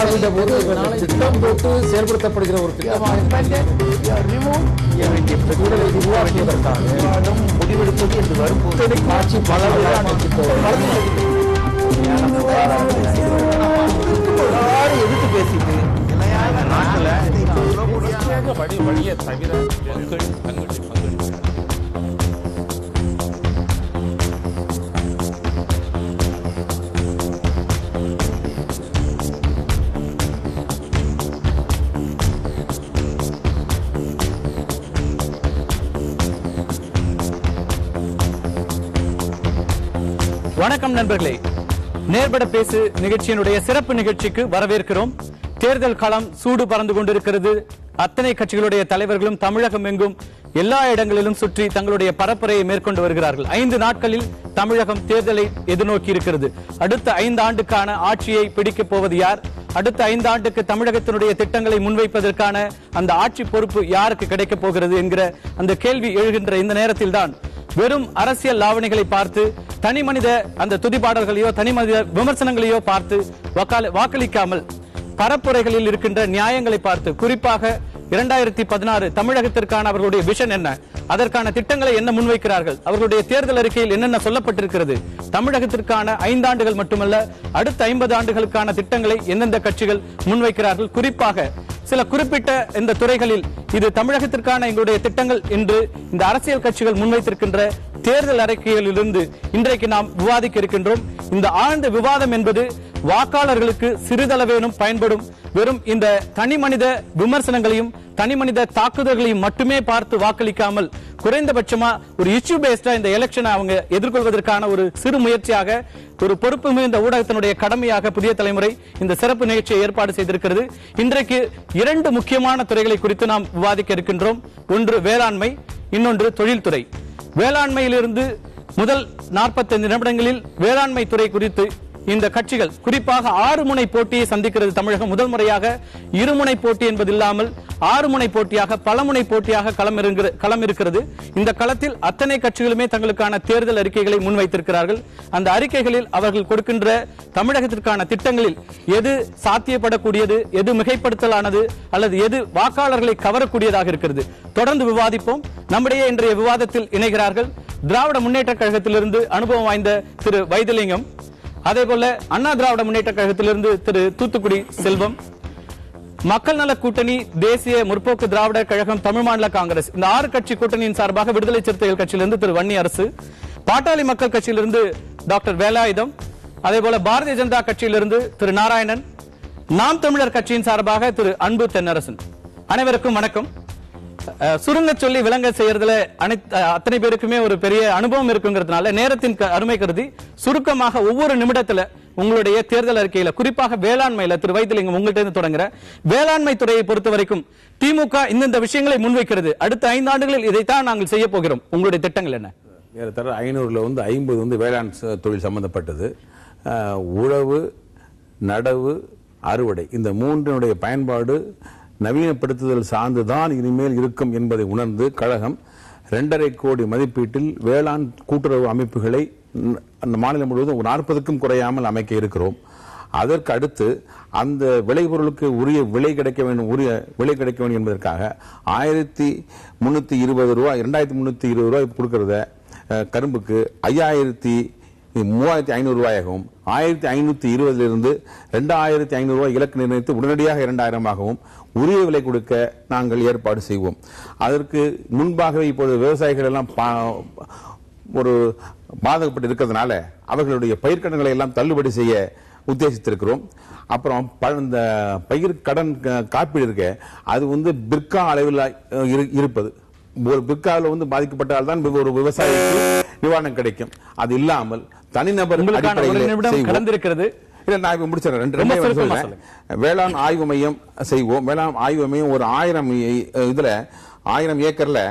பார்வையிட்ட போது திட்டம் போட்டு செயல்படுத்தப்படுகிற ஒரு திட்டமாக முடிவெடுப்பது என்று வரும்போது ஆட்சி பல எதிர்த்து பேசிட்டு வழியை தவிர மக்கள் தங்களுடைய பங்களிப்பு. வணக்கம் நண்பர்களே, நேர்பட பேசு நிகழ்ச்சியினுடைய சிறப்பு நிகழ்ச்சிக்கு வரவேற்கிறோம். தேர்தல் களம் சூடு பறந்து கொண்டிருக்கிறது. அத்தனை கட்சிகளுடைய தலைவர்களும் தமிழகம் எங்கும் எல்லா இடங்களிலும் சுற்றி தங்களுடைய பரப்புரையை மேற்கொண்டு வருகிறார்கள். 5 நாட்களில் தமிழகம் தேர்தலை எதிர்நோக்கி இருக்கிறது. அடுத்த 5 ஆண்டுக்கான ஆட்சியை பிடிக்கப் போவது யார்? அடுத்த 5 ஆண்டுக்கு தமிழகத்தினுடைய திட்டங்களை முன்வைப்பதற்கான அந்த ஆட்சி பொறுப்பு யாருக்கு கிடைக்கப் போகிறது என்கிற அந்த கேள்வி எழுகின்ற இந்த நேரத்தில் தான் வெறும் அரசியல் லாவணிகளை பார்த்து தனி மனித அந்த துதிபாடல்களையோ தனி மனித விமர்சனங்களையோ பார்த்து வாக்களிக்காமல் பரப்புரைகளில் இருக்கின்ற நியாயங்களை பார்த்து, குறிப்பாக 2016 தமிழகத்திற்கான அவர்களுடைய விஷன் என்ன, அதற்கான திட்டங்களை என்ன முன்வைக்கிறார்கள், அவர்களுடைய தேர்தல் அறிக்கையில் என்னென்ன சொல்லப்பட்டிருக்கிறது, தமிழகத்திற்கான 5 ஆண்டுகள் மட்டுமல்ல அடுத்த 50 ஆண்டுகளுக்கான திட்டங்களை எந்தெந்த கட்சிகள் முன்வைக்கிறார்கள், குறிப்பாக சில குறிப்பிட்ட இந்த துறைகளில் இது தமிழகத்திற்கான எங்களுடைய திட்டங்கள் என்று இந்த அரசியல் கட்சிகள் முன்வைத்திருக்கின்ற தேர்தல் அறிக்கைகளிலிருந்து இன்றைக்கு நாம் விவாதிக்க இருக்கின்றோம். இந்த ஆழ்ந்த விவாதம் என்பது வாக்காளர்களுக்கு சிறிதளவேனும் பயன்படும். வெறும் இந்த தனி மனித விமர்சனங்களையும் தனி மனித தாக்குதல்களையும் மட்டுமே பார்த்து வாக்களிக்காமல் குறைந்தபட்சமா ஒரு இஷ்யூ பேஸ்டா இந்த எலெக்ஷனை அவங்க எதிர்கொள்வதற்கான ஒரு சிறு முயற்சியாக, ஒரு பொறுப்பு மிகுந்த ஊடகத்தினுடைய கடமையாக புதிய தலைமுறை இந்த சிறப்பு நிகழ்ச்சியை ஏற்பாடு செய்திருக்கிறது. இன்றைக்கு 2 முக்கியமான துறைகளை குறித்து நாம் விவாதிக்க இருக்கின்றோம். ஒன்று வேளாண்மை, இன்னொன்று தொழில்துறை. வேளாண்மையிலிருந்து முதல் 45 நிமிடங்களில் வேளாண்மை துறை குறித்து இந்த கட்சிகள் குறிப்பாக 6 முனை போட்டியை சந்திக்கிறது தமிழகம். முதல் முறையாக இருமுனை போட்டி என்பது இல்லாமல் 6 முனை போட்டியாக பலமுனை போட்டியாக களம் இருக்கிறது. இந்த களத்தில் அத்தனை கட்சிகளுமே தங்களுக்கான தேர்தல் அறிக்கைகளை முன்வைத்திருக்கிறார்கள். அந்த அறிக்கைகளில் அவர்கள் கொடுக்கின்ற தமிழகத்திற்கான திட்டங்களில் எது சாத்தியப்படக்கூடியது, எது மிகைப்படுத்தலானது, அல்லது எது வாக்காளர்களை கவரக்கூடியதாக இருக்கிறது. தொடர்ந்து விவாதிப்போம். நம்முடைய இன்றைய விவாதத்தில் இணைகிறார்கள் திராவிட முன்னேற்ற கழகத்திலிருந்து அனுபவம் வாய்ந்த திரு வைத்திலிங்கம், அதே போல அண்ணா திராவிட முன்னேற்ற கழகத்திலிருந்து திரு தூத்துக்குடி செல்வம், மக்கள் நல கூட்டணி, தேசிய முற்போக்கு திராவிடர் கழகம், தமிழ் மாநில காங்கிரஸ், இந்த 6 கட்சி கூட்டணியின் சார்பாக விடுதலை சிறுத்தைகள் கட்சியிலிருந்து திரு வன்னி அரசு, பாட்டாளி மக்கள் கட்சியிலிருந்து டாக்டர் வேலாயுதம், அதே போல பாரதிய ஜனதா கட்சியிலிருந்து திரு நாராயணன், நாம் தமிழர் கட்சியின் சார்பாக திரு அன்பு தென்னரசன். அனைவருக்கும் வணக்கம். சுருங்க சொல்லி விளங்க செய்யறதுல அத்தனை பேருக்குமே ஒரு பெரிய அனுபவம் இருக்குங்கிறதுனால நேரத்தின் அருமை கருதி சுருக்கமாக ஒவ்வொரு நிமிடத்துல உங்களுடைய தேர்தல் அறிக்கையில, குறிப்பாக வேளாண்மையில திரு வைத்திலிங்கம் உங்கள்கிட்ட இருந்து தொடங்குற வேளாண்மை துறையை பொறுத்த வரைக்கும் திமுக இந்த விஷயங்களை முன்வைக்கிறது, அடுத்த 5 ஆண்டுகளில் இதைத்தான் நாங்கள் செய்ய போகிறோம், உங்களுடைய திட்டங்கள் என்ன? ஏறத்தர 500ல 50 வேளாண் தொழில் சம்பந்தப்பட்டது. உழவு, நடவு, அறுவடை, இந்த 3னுடைய பயன்பாடு நவீனப்படுத்துதல் சார்ந்துதான் இனிமேல் இருக்கும் என்பதை உணர்ந்து கழகம் 2.5 கோடி மதிப்பீட்டில் வேளாண் கூட்டுறவு அமைப்புகளை மாநிலம் முழுவதும் 40க்கும் குறையாமல் அமைக்க இருக்கிறோம். அதற்கு அடுத்து அந்த விளைபொருளுக்கு உரிய விலை கிடைக்க வேண்டும் என்பதற்காக 1320 ரூபாய் 2320 ரூபாய் கொடுக்கறத கரும்புக்கு 3500 ரூபாயாகவும் 1520 2500 ரூபாய் இலக்கு நிர்ணயித்து உடனடியாக 2000ஆகவும் உரிய விலை கொடுக்க நாங்கள் ஏற்பாடு செய்வோம். அதற்கு முன்பாகவே இப்போது விவசாயிகள் எல்லாம் ஒரு பாதிக்கப்பட்டு இருக்கிறதுனால அவர்களுடைய பயிர்க்கடன்களை எல்லாம் தள்ளுபடி செய்ய உத்தேசித்திருக்கிறோம். அப்புறம் இந்த பயிர் கடன் காப்பீடு இருக்க அது பிற்கா அளவில் இருப்பது, ஒரு பிற்காவில் பாதிக்கப்பட்டால் தான் ஒரு விவசாயிக்கு நிவாரணம் கிடைக்கும். அது இல்லாமல் தனிநபர் கடந்திருக்கிறது. இல்ல, நான் இப்ப முடிச்சிடறேன். வேளாண் ஆய்வு மையம் செய்வோம். வேளாண் ஆய்வு மையம் ஒரு 1000 ஏக்கர்ல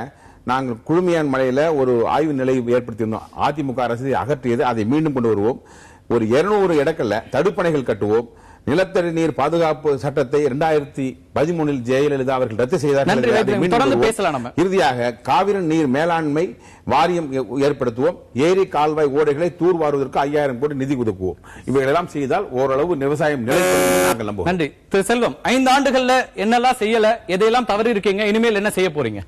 நாங்கள் குழுமியான் மலையில ஒரு ஆய்வு நிலையை ஏற்படுத்தியிருந்தோம். அதிமுக அரசு அகற்றியது, அதை மீண்டும் கொண்டு வருவோம். ஒரு 200 இடங்கள்ல தடுப்பணைகள் கட்டுவோம். நிலத்தடி நீர் பாதுகாப்பு சட்டத்தை 2013 ஜெயலலிதா அவர்கள் ரத்து செய்தார்கள். இறுதியாக காவிரி நீர் மேலாண்மை வாரியம் ஏற்படுத்துவோம், ஏரி கால்வாய் ஓடைகளை தூர்வாருவதற்கு 5000 கோடி நிதி ஒதுக்குவோம். இவைகளெல்லாம் செய்தால் ஓரளவு விவசாயம் நிலைக்கும் நாங்கள் நம்புவோம். நன்றி திரு செல்வம். 5 ஆண்டுகள்ல என்னெல்லாம் செய்யல, எதையெல்லாம் தவறி இருக்கீங்க, இனிமேல் என்ன செய்ய போறீங்க?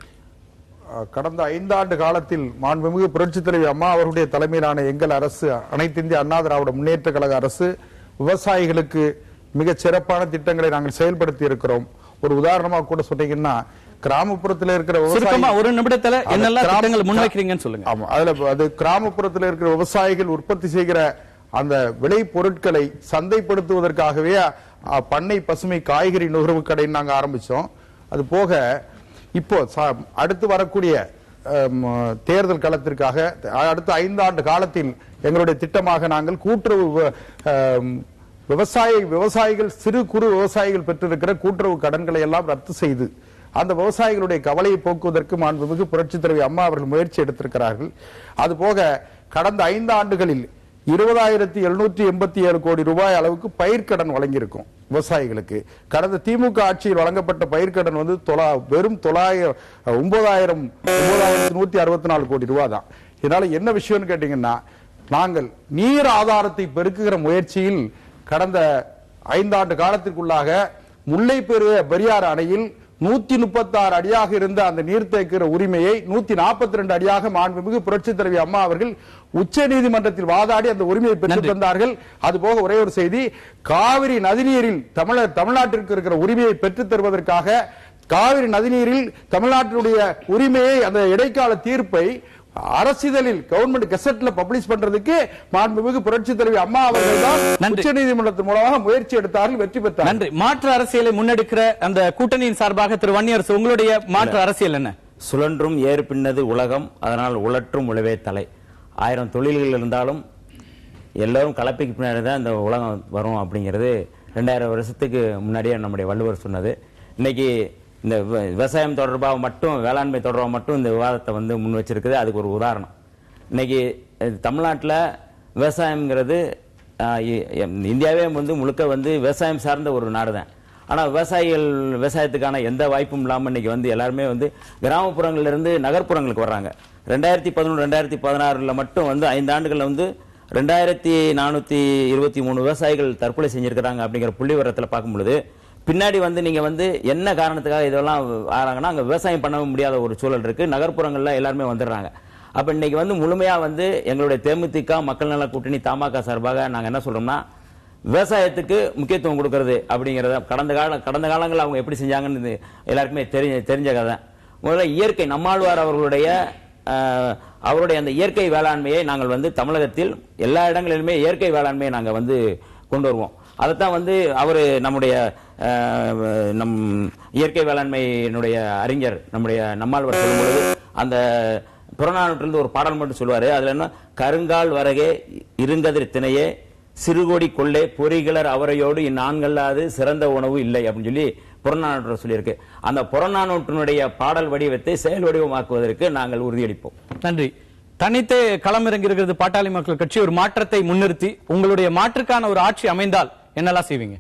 கடந்த 5 ஆண்டு காலத்தில் மாண்புமிகு புரட்சித் தலைவி அம்மா அவருடைய தலைமையிலான எங்கள் அரசு, அனைத்து இந்திய அண்ணா திராவிட முன்னேற்ற கழக அரசு விவசாயிகளுக்கு மிக சிறப்பான திட்டங்களை நாங்கள் செயல்படுத்தி இருக்கிறோம். ஒரு உதாரணமாக கூட சொன்னீங்கன்னா, கிராமப்புறத்தில் இருக்கிற ஒரு நிமிடத்துல என்னெல்லாம் திட்டங்கள் முன்வைக்கிறீங்கன்னு சொல்லுங்க. ஆமா, அதுல அது கிராமப்புறத்தில் இருக்கிற விவசாயிகள் உற்பத்தி செய்கிற அந்த விளை பொருட்களை சந்தைப்படுத்துவதற்காகவே பண்ணை பசுமை காய்கறி நுகர்வு கடை நாங்க ஆரம்பிச்சோம். அது போக இப்போ அடுத்து வரக்கூடிய தேர்தல் களத்திற்காக அடுத்த 5 ஆண்டு காலத்தில் எங்களுடைய திட்டமாக நாங்கள் கூட்டுறவு விவசாயிகள் சிறு குறு விவசாயிகள் பெற்றிருக்கிற கூட்டுறவு கடன்களை எல்லாம் ரத்து செய்து அந்த விவசாயிகளுடைய கவலையை போக்குவதற்கு மாண்புமிகு புரட்சித் தலைவி அம்மா அவர்கள் முயற்சி எடுத்திருக்கிறார்கள். அதுபோக கடந்த 5 ஆண்டுகளில் 20,787 கோடி ரூபாய் அளவுக்கு பயிர்க்கடன் வழங்கியிருக்கும் விவசாயிகளுக்கு. கடந்த திமுக ஆட்சியில் வழங்கப்பட்ட பயிர்க்கடன் வந்து வெறும் 9,164 கோடி ரூபாய் தான். இதனால என்ன விஷயம்னு கேட்டீங்கன்னா, நாங்கள் நீர் ஆதாரத்தை பெருக்குகிற முயற்சியில் கடந்த 5 ஆண்டு காலத்திற்குள்ளாக முல்லை பெரியாறு அணையில் 136 அடியாக இருந்த அந்த நீர்த்தேக்கிற உரிமையை 142 அடியாக மாண்புமிகு புரட்சித் தலைவி அம்மா அவர்கள் உச்ச நீதிமன்றத்தில் வாதாடி அந்த உரிமையை பெற்றுத் தந்தார்கள். அதுபோக ஒரே ஒரு செய்தி, காவிரி நதிநீரில் தமிழ்நாட்டிற்கு இருக்கிற உரிமையை பெற்றுத் தருவதற்காக காவிரி நதிநீரில் தமிழ்நாட்டினுடைய உரிமையை, அந்த இடைக்கால தீர்ப்பை அரசிதழில் கவர்மெண்ட் கெசட்ல பப்ளிஷ் பண்றதுக்கு மாண்புமிகு புரட்சித் தலைவி அம்மா அவர்கள் தான் உச்சநீதிமன்றத்தின் மூலமாக முயற்சி எடுத்தார்கள், வெற்றி பெற்றார்கள். நன்றி. மாற்று அரசியலை முன்னெடுக்கிற அந்த கூட்டணியின் சார்பாக திரு வன்னியரசு, உங்களுடைய மாற்று அரசியல் என்ன? சுழன்றும் ஏறு பின்னது உலகம், அதனால் உழற்றும் உழவே தலை. 1000 தொழில்கள் இருந்தாலும் எல்லாரும் கலப்பைக்கு பின்னாடி தான் இந்த உலகம் வரும் அப்படிங்கிறது 2000 வருஷத்துக்கு முன்னாடியே நம்முடைய வள்ளுவர் சொன்னது. இன்னைக்கு இந்த விவசாயம் தொடர்பாக மட்டும், வேளாண்மை தொடர்பாக மட்டும் இந்த விவாதத்தை வந்து முன் வச்சிருக்குது. அதுக்கு ஒரு உதாரணம், இன்னைக்கு தமிழ்நாட்டில் விவசாயம்ங்கிறது இந்தியாவே வந்து முழுக்க வந்து விவசாயம் சார்ந்த ஒரு நாடு தான். ஆனால் விவசாயத்துக்கான எந்த வாய்ப்பும் இல்லாமல் இன்னைக்கு வந்து எல்லாருமே வந்து கிராமப்புறங்களிலிருந்து நகர்ப்புறங்களுக்கு வர்றாங்க. 2011-2016 மட்டும் வந்து 5 ஆண்டுகளில் வந்து 2423 விவசாயிகள் தற்கொலை செஞ்சிருக்கிறாங்க அப்படிங்கிற புள்ளி விவரத்தில் பார்க்கும் பொழுது, பின்னாடி வந்து நீங்க வந்து என்ன காரணத்துக்காக இதெல்லாம் ஆறாங்கன்னா, அங்க விவசாயம் பண்ண முடியாத ஒரு சூழல் இருக்கு. நகர்ப்புறங்கள்ல எல்லாருமே வந்துடுறாங்க. அப்ப இன்னைக்கு வந்து முழுமையா வந்து எங்களுடைய தேமுதிக மக்கள் நல கூட்டணி தமாக சார்பாக நாங்க என்ன சொல்றோம்னா, விவசாயத்துக்கு முக்கியத்துவம் கொடுக்கறது அப்படிங்கறத கடந்த காலங்கள் அவங்க எப்படி செஞ்சாங்கன்னு எல்லாருக்குமே தெரிஞ்ச கதை. முதல்ல இயற்கை, நம்மாழ்வார் அவருடைய அந்த இயற்கை வேளாண்மையை நாங்கள் வந்து தமிழகத்தில் எல்லா இடங்களிலுமே இயற்கை வேளாண்மையை நாங்க வந்து கொண்டு வருவோம். அதைத்தான் வந்து அவரு நம்முடைய இயற்கை வேளாண்மையினுடைய அறிஞர் நம்முடைய நம்மாழ்வார் சொல்லும்போது அந்த புறநானூற்றிலிருந்து ஒரு பாடல் மட்டும் சொல்லுவாரு. அதுல என்ன, கருங்கால் வரகே இருங்கதிர் திணையே சிறுகொடி கொள்ளே பொறிகளர் அவரையோடு இந்நான்கல்லாது சிறந்த உணவு இல்லை அப்படின்னு சொல்லி புறநானூற்று சொல்லியிருக்கு. அந்த புறநானூற்றினுடைய பாடல் வடிவத்தை செயல் வடிவமாக்குவதற்கு நாங்கள் உறுதியளிப்போம். நன்றி. தனித்தே களமிறங்கி இருக்கிறது பாட்டாளி மக்கள் கட்சி. ஒரு மாற்றத்தை முன்னிறுத்தி உங்களுடைய மாற்றுக்கான ஒரு ஆட்சி அமைந்தால் என்னெல்லாம் செய்வீங்க?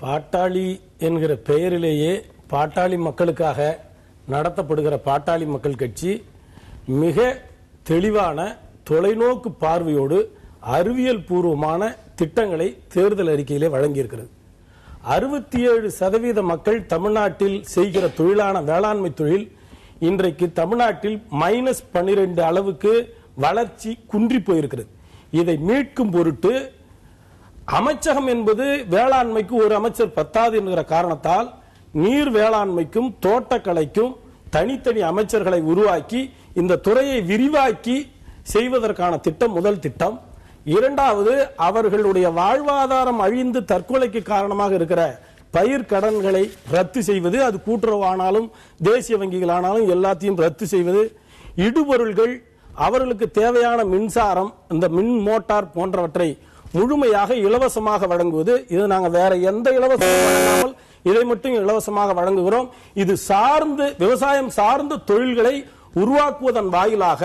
பாட்டாளி என்கிற பெயரிலேயே பாட்டாளி மக்களுக்காக நடத்தப்படுகிற பாட்டாளி மக்கள் கட்சி மிக தெளிவான தொலைநோக்கு பார்வையோடு அறிவியல் பூர்வமான திட்டங்களை தேர்தல் அறிக்கையிலே வழங்கியிருக்கிறது. 67% மக்கள் தமிழ்நாட்டில் செய்கிற தொழிலான வேளாண்மை தொழில் இன்றைக்கு தமிழ்நாட்டில் -12 அளவுக்கு வளர்ச்சி குன்றி போயிருக்கிறது. இதை மீட்கும் பொருட்டு அமைச்சகம் என்பது வேளாண்மைக்கு ஒரு அமைச்சர் பத்தாது என்கிற காரணத்தால் நீர் வேளாண்மைக்கும் தோட்டக்கலைக்கும் தனித்தனி அமைச்சர்களை உருவாக்கி இந்த துறையை விரிவாக்கி செய்வதற்கான திட்டம் முதல் திட்டம். இரண்டாவது, அவர்களுடைய வாழ்வாதாரம் அழிந்து தற்கொலைக்கு காரணமாக இருக்கிற பயிர் கடன்களை ரத்து செய்வது. அது கூட்டுறவானாலும் தேசிய வங்கிகளானாலும் எல்லாத்தையும் ரத்து செய்வது. இடுபொருள்கள், அவர்களுக்கு தேவையான மின்சாரம், இந்த மின் மோட்டார் போன்றவற்றை முழுமையாக இலவசமாக வழங்குவது. இது நாங்கள் வேற எந்த இலவசமும் வழங்காமல் இதை மட்டும் இலவசமாக வழங்குகிறோம். இது சார்ந்து விவசாயம் சார்ந்த தொழில்களை உருவாக்குவதன் வாயிலாக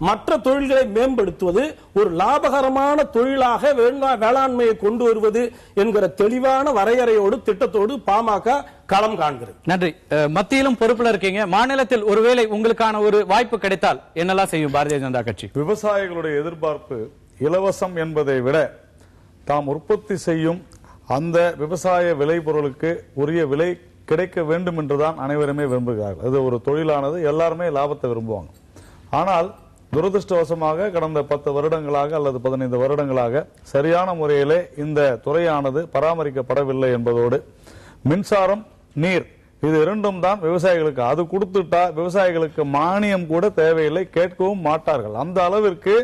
மற்ற தொழில்களை மேம்படுத்துவது, ஒரு லாபகரமான தொழிலாக வேளாண்மையை கொண்டு வருவது என்கிற தெளிவான வரையறையோடு திட்டத்தோடு பாமக களம் காண்கிறது. நன்றி. மத்தியிலும் பொறுப்புல இருக்கீங்க. மாநிலத்தில் ஒருவேளை உங்களுக்கான ஒரு வாய்ப்பு கிடைத்தால் என்னெல்லாம் செய்யும் பாரதிய ஜனதா கட்சி? விவசாயிகளுடைய எதிர்பார்ப்பு இலவசம் என்பதை விட தாம் உற்பத்தி செய்யும் அந்த விவசாய விளைபொருளுக்கு உரிய விலை கிடைக்க வேண்டும் என்றுதான் அனைவருமே விரும்புகிறார்கள். அது ஒரு தொழிலானது, எல்லாருமே லாபத்தை விரும்புவாங்க. ஆனால் துரதிருஷ்டவசமாக கடந்த 10 வருடங்களாக அல்லது 15 வருடங்களாக சரியான முறையிலே இந்த துறையானது பராமரிக்கப்படவில்லை என்பதோடு மின்சாரம், நீர் இது இரண்டும் தான் விவசாயிகளுக்கு, அது கொடுத்துட்டா விவசாயிகளுக்கு மானியம் கூட தேவையில்லை, கேட்கவும் மாட்டார்கள். அந்த அளவிற்கு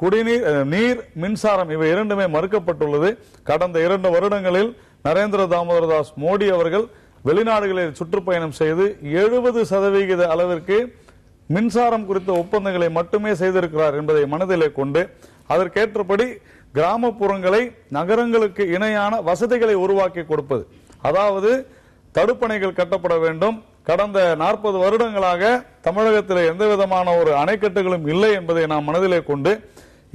குடிநீர், நீர், மின்சாரம் இவை இரண்டுமே மறுக்கப்பட்டுள்ளது. கடந்த 2 வருடங்களில் நரேந்திர தாமோதர் தாஸ் மோடி அவர்கள் வெளிநாடுகளில் சுற்றுப்பயணம் செய்து 70% அளவிற்கு மின்சாரம் குறித்த ஒப்பந்தங்களை மட்டுமே செய்திருக்கிறார் என்பதை மனதிலே கொண்டு அதற்கேற்றபடி கிராமப்புறங்களை நகரங்களுக்கு இணையான வசதிகளை உருவாக்கி கொடுப்பது, அதாவது தடுப்பணைகள் கட்டப்பட வேண்டும். கடந்த 40 வருடங்களாக தமிழகத்தில் எந்த விதமான ஒரு அணைக்கட்டுகளும் இல்லை என்பதை நாம் மனதிலே கொண்டு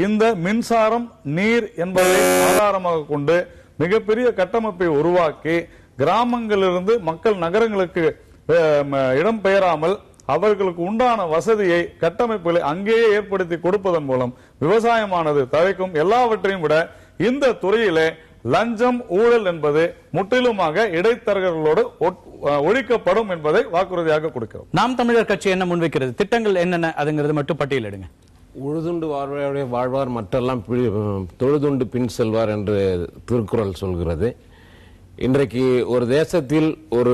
இந்த மின்சாரம், நீர் என்பதை ஆதாரமாக கொண்டு மிகப்பெரிய கட்டமைப்பை உருவாக்கி கிராமங்களிலிருந்து மக்கள் நகரங்களுக்கு இடம்பெயராமல் அவர்களுக்கு உண்டான வசதியை, கட்டமைப்புகளை அங்கேயே ஏற்படுத்தி கொடுப்பதன் மூலம் விவசாயமானது தழைக்கும். எல்லாவற்றையும் விட இந்த துறையிலே லஞ்சம், ஊழல் என்பது முற்றிலுமாக இடைத்தரகர்களோடு ஒழிக்கப்படும் என்பதை வாக்குறுதியாக கொடுக்கிறோம். நாம் தமிழர் கட்சி என்ன முன்வைக்கிறது, திட்டங்கள் என்னென்ன அதுங்கிறது மட்டும் பட்டியலிடுங்க. உழுதுண்டு வாழ்வார் மற்றெல்லாம் தொழுதுண்டு பின் செல்வார் என்று திருக்குறள் சொல்கிறது. இன்றைக்கு ஒரு தேசத்தில் ஒரு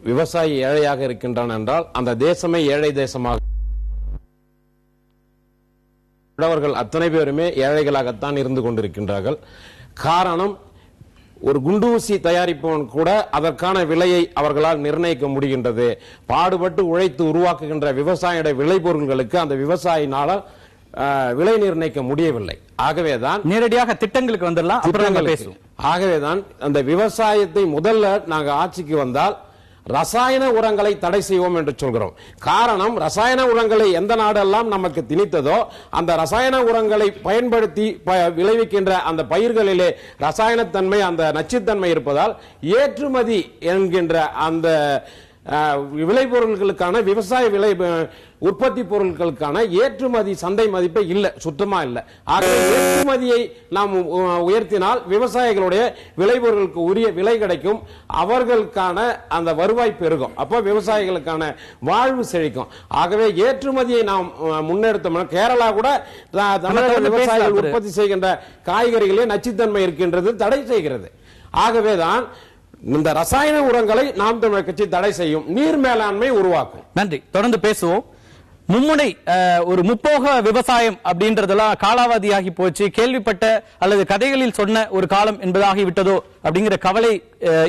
விவசாயி ஏழையாக இருக்கின்றான் என்றால் அந்த தேசமே ஏழை தேசமாக, உழவர்கள் அத்தனை பேருமே ஏழைகளாகத்தான் இருந்து கொண்டிருக்கின்றார்கள். காரணம், ஒரு குண்டூசி தயாரிப்பவன் கூட அதற்கான விலையை அவர்களால் நிர்ணயிக்க முடிகின்றது. பாடுபட்டு உழைத்து உருவாக்குகின்ற விவசாயியோட விளைபொருள்களுக்கு அந்த விவசாயினால விலை நிர்ணயிக்க முடியவில்லை. ஆகவேதான் நேரடியாக திட்டங்களுக்கு வந்துடலாம், அப்புறம் பேசுவோம். ஆகவேதான் அந்த விவசாயத்தை முதல்ல நாங்கள் ஆட்சிக்கு வந்தால் ரசாயன உரங்களை தடை செய்வோம் என்று சொல்கிறோம். காரணம், ரசாயன உரங்களை எந்த நாடெல்லாம் நமக்கு திணித்ததோ அந்த ரசாயன உரங்களை பயன்படுத்தி விளைவிக்கின்ற அந்த பயிர்களிலே ரசாயனத்தன்மை, அந்த நச்சுத்தன்மை இருப்பதால் ஏற்றுமதி என்கின்ற அந்த விளைபொருட்களுக்கான, விவசாய விளை உற்பத்தி பொருட்களுக்கான ஏற்றுமதி சந்தை மதிப்பே இல்லை, சுத்தமா இல்லை. ஆகவே ஏற்றுமதியை நாம் உயர்த்தினால் விவசாயிகளுடைய விளைபொருளுக்கு உரிய விலை கிடைக்கும், அவர்களுக்கான அந்த வருவாய் பெருகும், அப்போ விவசாயிகளுக்கான வாழ்வு செழிக்கும். ஆகவே ஏற்றுமதியை நாம் முன்னெடுத்தோம். கேரளா கூட தமிழக விவசாயிகள் உற்பத்தி செய்கின்ற காய்கறிகளே நச்சுத்தன்மை இருக்கின்றது, தடை செய்கிறது. ஆகவேதான் இந்த ரசாயன உரங்களை நாம் தமிழர் கட்சி தடை செய்யும், நீர் மேலாண்மை உருவாக்கும். நன்றி. தொடர்ந்து பேசுவோம். மும்முனை ஒரு முப்போக விவசாயம் அப்படின்றதெல்லாம் காலாவதியாகி போச்சு, கேள்விப்பட்ட அல்லது கதைகளில் சொன்ன ஒரு காலம் என்பதாகி விட்டதோ அப்படிங்கிற கவலை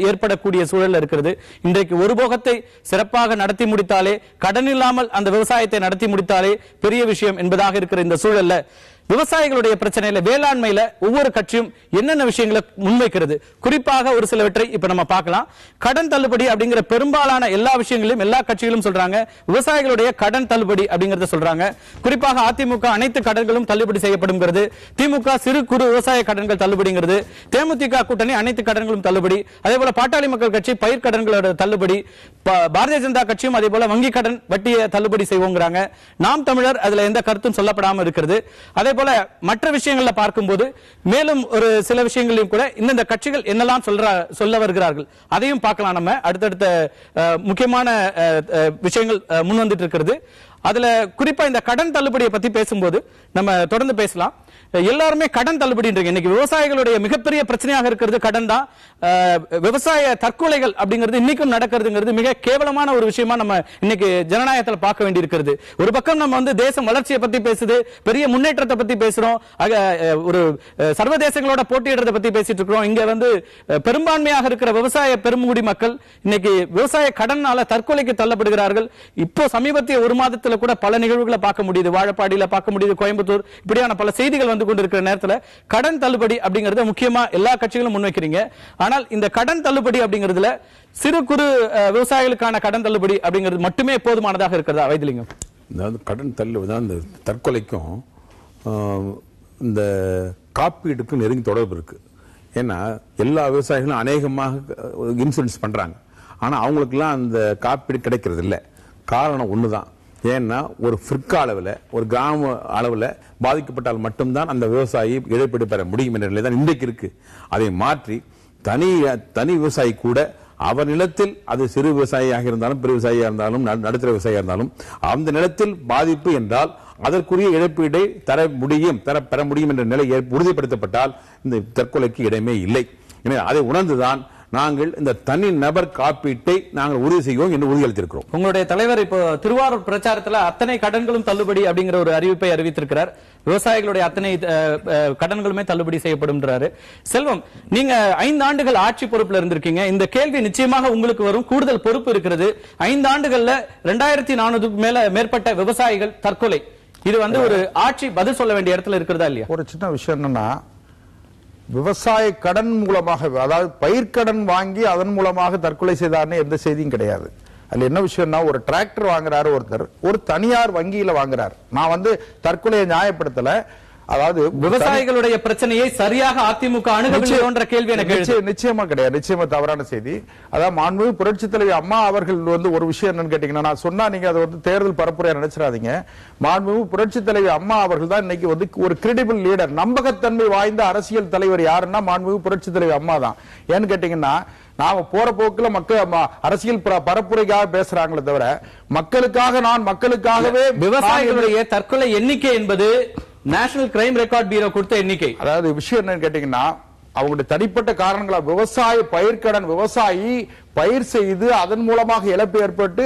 ஏற்படக்கூடிய சூழல் இருக்கிறது. இன்றைக்கு ஒரு போகத்தை சிறப்பாக நடத்தி முடித்தாலே, கடன் இல்லாமல் அந்த விவசாயத்தை நடத்தி முடித்தாலே பெரிய விஷயம் என்பதாக இருக்கிற இந்த சூழல்ல விவசாயிகளுடைய பிரச்சனையில, வேளாண்மையில ஒவ்வொரு கட்சியும் என்னென்ன விஷயங்களை முன்வைக்கிறது, குறிப்பாக ஒரு சிலவற்றை இப்ப நம்ம பார்க்கலாம். கடன் தள்ளுபடி அப்படிங்கிற பெரும்பாலான எல்லா விஷயங்களையும் எல்லா கட்சிகளும் சொல்றாங்க. விவசாயிகளுடைய கடன் தள்ளுபடி அப்படிங்கறத சொல்றாங்க. குறிப்பாக அதிமுக அனைத்து கடன்களும் தள்ளுபடி செய்யப்படுகிறது, திமுக சிறு குறு விவசாய கடன்கள் தள்ளுபடிங்கிறது, தேமுதிக கூட்டணி அனைத்து கடன்களும் தள்ளுபடி, அதே போல பாட்டாளி மக்கள் கட்சி பயிர் கடன்களோட தள்ளுபடி, பாரதிய ஜனதா கட்சியும் அதே போல வங்கி கடன் வட்டியை தள்ளுபடி செய்வோங்கிறாங்க. நாம் தமிழர் அதுல எந்த கருத்தும் சொல்லப்படாம இருக்கிறது. அதே போல மற்ற விஷயங்களை பார்க்கும்போது மேலும் ஒரு சில விஷயங்களையும் கூட இந்த கட்சிகள் என்னெல்லாம் சொல்ல வருகிறார்கள் அதையும் பார்க்கலாம். நம்ம அடுத்தடுத்த முக்கியமான விஷயங்கள் முன் வந்துட்டு இருக்கிறது. அதுல குறிப்பா இந்த கடன் தள்ளுபடியை பத்தி பேசும்போது நம்ம தொடர்ந்து பேசலாம். எல்லாருமே கடன் தள்ளுபடின்றீங்க. இன்னைக்கு விவசாயிகளுடைய மிகப்பெரிய பிரச்சனையாக இருக்கிறது கடன் தான். விவசாய தற்கொலைகள் அப்படிங்கிறது இன்னைக்கும் நடக்கிறதுங்கிறது மிக கேவலமான ஒரு விஷயமா நம்ம இன்னைக்கு ஜனநாயகத்தில் பார்க்க வேண்டி இருக்கிறது. ஒரு பக்கம் நம்ம வந்து தேசம் வளர்ச்சியை பத்தி பேசுது, பெரிய முன்னேற்றத்தை பத்தி பேசுறோம், ஒரு சர்வதேசங்களோட போட்டியிடுறதை பத்தி பேசிட்டு இருக்கிறோம். இங்க வந்து பெரும்பான்மையாக இருக்கிற விவசாய பெருங்குடி மக்கள் இன்னைக்கு விவசாய கடனால தற்கொலைக்கு தள்ளப்படுகிறார்கள். இப்போ சமீபத்திய ஒரு மாதத்தில் கூட பல நிகழ்வுகளை பார்க்க முடியுது, வாழப்பாடியில பார்க்க முடியுது, கோயம்புத்தூர், இப்படியான பல செய்திகள் வந்து கொண்டிருக்கிற நேரத்தில் கடன் தள்ளுபடி அப்படிங்கறத முக்கியமா எல்லா கட்சிகளும் முன்வைக்கிறீங்க. ஆனால் இந்த கடன் தள்ளுபடி அப்படிங்கிறதுல சிறு குறு விவசாயிகளுக்கான கடன் தள்ளுபடி அப்படிங்கிறது மட்டுமே போதுமானதாக இருக்கிறதா வைத்திலிங்கம்? அதாவது கடன் தள்ளுவதான் இந்த தற்கொலைக்கும் இந்த காப்பீடுக்கும் நெருங்கி தொடர்பு இருக்கு. ஏன்னா எல்லா விவசாயிகளும் அநேகமாக இன்சூரன்ஸ் பண்றாங்க, ஆனா அவங்களுக்குலாம் அந்த காப்பீடு கிடைக்கிறது இல்லை. காரணம் ஒண்ணுதான், ஏன்னா ஒரு பிற்காலவில் ஒரு கிராம அளவில் பாதிக்கப்பட்டால் மட்டும்தான் அந்த விவசாயி இழப்பீடு பெற முடியும் என்ற நிலை தான் இன்றைக்கு இருக்கு. அதை மாற்றி தனி விவசாயி கூட அவர் நிலத்தில், அது சிறு விவசாயியாக இருந்தாலும் பெரிய விவசாயியாக இருந்தாலும் நடுத்தர விவசாயியாக இருந்தாலும், அந்த நிலத்தில் பாதிப்பு என்றால் அதற்குரிய இழப்பீடை பெற முடியும் என்ற நிலை உறுதிப்படுத்தப்பட்டால் இந்த தற்கொலைக்கு இடமே இல்லை. எனவே அதை உணர்ந்துதான் நாங்கள் இந்த தனி நபர் காப்பீட்டை நாங்கள் உறுதி செய்வோம் என்று உறுதியளித்திருக்கிறோம். உங்களுடைய தலைவர் இப்போ திருவாரூர் பிரச்சாரத்தில் அத்தனை கடன்களும் தள்ளுபடி அப்படிங்கிற ஒரு அறிவிப்பை அறிவித்திருக்கிறார். விவசாயிகளுடைய அத்தனை கடன்களுமே தள்ளுபடி செய்யப்படும். செல்வம், நீங்க 5 ஆண்டுகள் ஆட்சி பொறுப்புல இருந்திருக்கீங்க. இந்த கேள்வி நிச்சயமாக உங்களுக்கு வரும். கூடுதல் பொறுப்பு இருக்கிறது. 5 ஆண்டுகள்ல 2400 மேற்பட்ட விவசாயிகள் தற்கொலை. இது ஒரு ஆட்சி பதில் சொல்ல வேண்டிய இடத்துல இருக்கிறதா இல்லையா? ஒரு சின்ன விஷயம் என்னன்னா, விவசாய கடன் மூலமாக, அதாவது பயிர்க்கடன் வாங்கி அதன் மூலமாக தற்கொலை செய்தார்னு எந்த செய்தியும் கிடையாது. அதுல என்ன விஷயம்னா, ஒரு டிராக்டர் வாங்குறாரு ஒருத்தர், ஒரு தனியார் வங்கியில வாங்குறாரு. நான் தற்கொலையை நியாயப்படுத்தல. அதாவது விவசாயிகளுடைய பிரச்சனையை சரியாக அதிமுக அணுகவில்லை கேள்வி எனக்கு நிச்சயமா கிடையாது. நிச்சயமா தவறான செய்தி. அதாவது மாண்புமிகு புரட்சித் தலைவி அம்மா அவர்கள் ஒரு விஷயம் என்னன்னு கேட்டீங்கன்னா, நான் சொன்னா நீங்க அதை தேர்தல் பரப்புரையா நினைச்சிடாதீங்க. மாண்புமிகு புரட்சித் தலைவி அம்மா அவர்கள் தான் இன்னைக்கு ஒரு கிரெடிபிள் லீடர், நம்பகத்தன்மை வாய்ந்த அரசியல் தலைவர் யாருன்னா மாண்புமிகு புரட்சித் தலைவி அம்மா தான். ஏன்னு கேட்டீங்கன்னா, நாம போற போக்குல மக்கள் அரசியல் பரப்புரைக்காக பேசுறாங்களே தவிர மக்களுக்காகவே விவசாயிகளுடைய தற்கொலை எண்ணிக்கை என்பது நேஷனல் கிரைம் ரெக்கார்ட் பியூரோ கொடுத்த எண்ணிக்கை. அதாவது விஷயம் என்னன்னு கேட்டீங்கன்னா, அவங்களுடைய தனிப்பட்ட காரணங்களா பயிர்க்கடன் விவசாயி பயிர் செய்து அதன் மூலமாக இழப்பு ஏற்பட்டு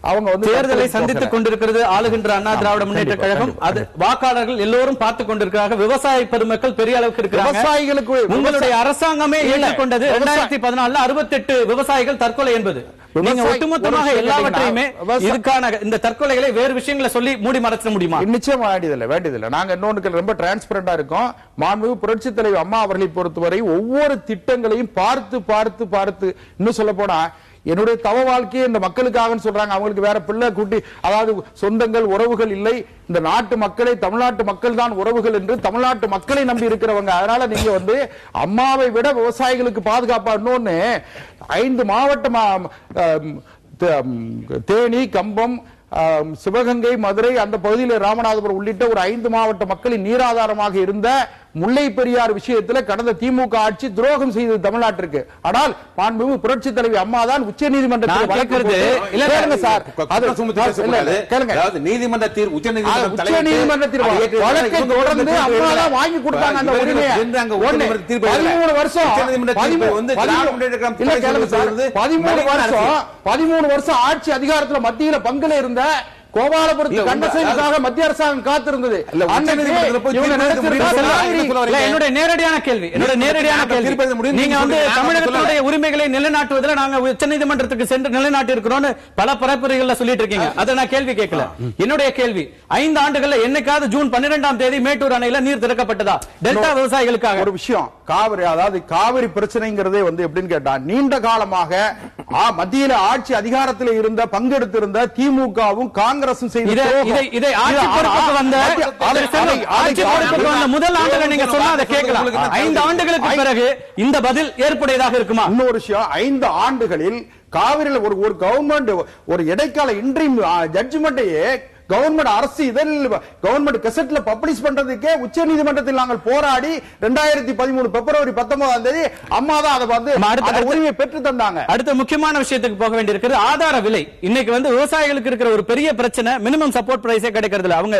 அவங்க தேர்தலை சந்தித்துக் கொண்டிருக்கிறது ஆளுகின்ற அண்ணா திராவிட முன்னேற்ற கழகம். அது வாக்காளர்கள் எல்லோரும் பார்த்துக் கொண்டிருக்கிறார்கள். விவசாய பெருமக்கள் பெரிய அளவுக்கு இருக்கிறாங்க. விவசாயிகளுக்கு உங்களுடைய அரசாங்கமே ஏற்றுக்கொண்டது 2014 68 விவசாயிகள் தற்கொலை என்பது. நீங்க ஒட்டுமொத்தமாக எல்லாவற்றையுமே இதுக்கான இந்த தற்கொலைகளை வேறு விஷயங்களை சொல்லி மூடி மறைச்சிட முடியுமா? நிச்சயமா வேண்டியதில்லை. நாங்க இன்னொன்று ரொம்ப டிரான்ஸ்பரண்டா இருக்கோம். மாண்புமிகு புரட்சித் தலைவர் அம்மா அவர்களை பொறுத்தவரை ஒவ்வொரு திட்டங்களையும் பார்த்து இன்னும் சொல்ல போனா, என்னுடைய தவ வாழ்க்கையை இந்த மக்களுக்காக சொல்றாங்க. அவங்களுக்கு வேற பிள்ளை குட்டி, அதாவது சொந்தங்கள் உறவுகள் இல்லை. இந்த நாட்டு மக்களை, தமிழ்நாட்டு மக்கள் தான் உறவுகள் என்று தமிழ்நாட்டு மக்களை நம்பி இருக்கிறவங்க. அதனால நீங்க அம்மாவை விட விவசாயிகளுக்கு பாதுகாப்பா இன்னொன்னு 5 மாவட்டம், தேனி, கம்பம், சிவகங்கை, மதுரை, அந்த பகுதியில் ராமநாதபுரம் உள்ளிட்ட ஒரு 5 மாவட்ட மக்களின் நீராதாரமாக இருந்த முல்லை பெரியார் விஷயத்தில் கடந்த திமுக ஆட்சி துரோகம் செய்தது தமிழ்நாட்டிற்கு. ஆனால் மாண்புமிகு புரட்சித் தலைவி அம்மா தான் உச்ச நீதிமன்றத்தில் வாங்கி கொடுத்தாங்க அந்த உரிமையை. 13 வருஷம் ஆட்சி அதிகாரத்தில் மத்தியில பங்குல இருந்த கோபாலபுரத்து கண்டசேனுக்காக மத்திய அரசாங்கம் காத்திருந்தது. என்னுடைய நேரடியான கேள்வி நீங்க தமிழகத்துடைய உரிமைகளை நிலைநாட்டுவதில் நாங்க உச்சநீதிமன்றத்துக்கு சென்று நிலைநாட்டி இருக்கிறோம் பல பரப்புரைகள்ல சொல்லிட்டு இருக்கீங்க. அதை நான் கேள்வி கேட்கல. என்னுடைய கேள்வி, 5 ஆண்டுகள்ல என்னைக்காவது ஜூன் 12ஆம் தேதி மேட்டூர் அணையில நீர் திறக்கப்பட்டதா டெல்டா விவசாயிகளுக்காக? ஒரு விஷயம், காவிரி, அதாவது காவிரி பிரச்சனைங்கிறதே எப்படின்னு கேட்டா, நீண்ட காலமாக மத்தியில ஆட்சி அதிகாரத்தில் இருந்த பங்கெடுத்திருந்த திமுகவும் காங்கிரசும் செய்த முதல் ஆண்டுல நீங்க சொன்னா கேட்கலாம். 5 ஆண்டுகளுக்கு பிறகு இந்த பதில் ஏற்புடையதாக இருக்குமா? இன்னொரு விஷயம், 5 ஆண்டுகளில் காவிரியில் ஒரு கவர்மெண்ட் ஒரு இடைக்கால இன்ட்ரீம் ஜட்ஜ்மெண்ட்டையே கவர்மெண்ட் அரசு இதழில் கவர்மெண்ட் கெசட்ல பப்ளிஷ் பண்றதுக்கே உச்ச நீதிமன்றத்தில் நாங்கள் போராடி 2013 பிப்ரவரி 19ஆம் தேதி அம்மா தான் அதை உரிமையை பெற்று தந்தாங்க. அடுத்த முக்கியமான விஷயத்துக்கு போக வேண்டியிருக்கிறது ஆதார விலை. இன்னைக்கு விவசாயிகளுக்கு இருக்கிற ஒரு பெரிய பிரச்சனை மினிமம் சப்போர்ட் பிரைஸே கிடைக்கிறது இல்ல. அவங்க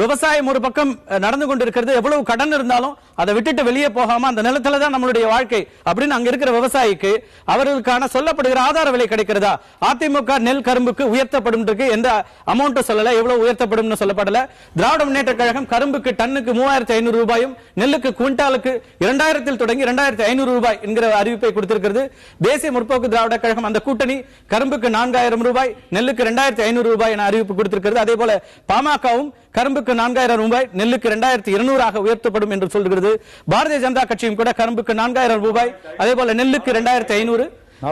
விவசாயம் ஒரு பக்கம் நடந்து கொண்டிருக்கிறது, எவ்வளவு கடன் இருந்தாலும் அதை விட்டுட்டு வெளியே போகாம அந்த நிலத்துல தான் நம்மளுடைய வாழ்க்கை அப்படின்னு அங்க இருக்கிற விவசாயிக்கு அவர்களுக்கான சொல்லப்படுகிற ஆதார விலை கிடைக்கிறதா? அதிமுக நெல் கரும்புக்கு உயர்த்தப்படும் எந்த அமௌண்ட் சொல்லல, எவ்வளவு உயர்த்தப்படும் சொல்லப்படல. திராவிட முன்னேற்ற கழகம் கரும்புக்கு டன்னுக்கு 3500 ரூபாயும் நெல்லுக்கு குவிண்டாலுக்கு 2000 தொடங்கி 2500 ரூபாய் என்கிற அறிவிப்பை கொடுத்திருக்கிறது. தேசிய முற்போக்கு திராவிட கழகம் அந்த கூட்டணி கரும்புக்கு 4000 ரூபாய் நெல்லுக்கு 2500 ரூபாய் என அறிவிப்பு கொடுத்திருக்கிறது. அதே போல பாமகவும் கரும்புக்கு 4000 ரூபாய் நெல்லுக்கு 2200 உயர்த்தப்படும் என்று சொல்கிறது. பாரதிய ஜனதா கட்சியும் கூட கரும்புக்கு 4000 ரூபாய் அதே போல நெல்லுக்கு 2500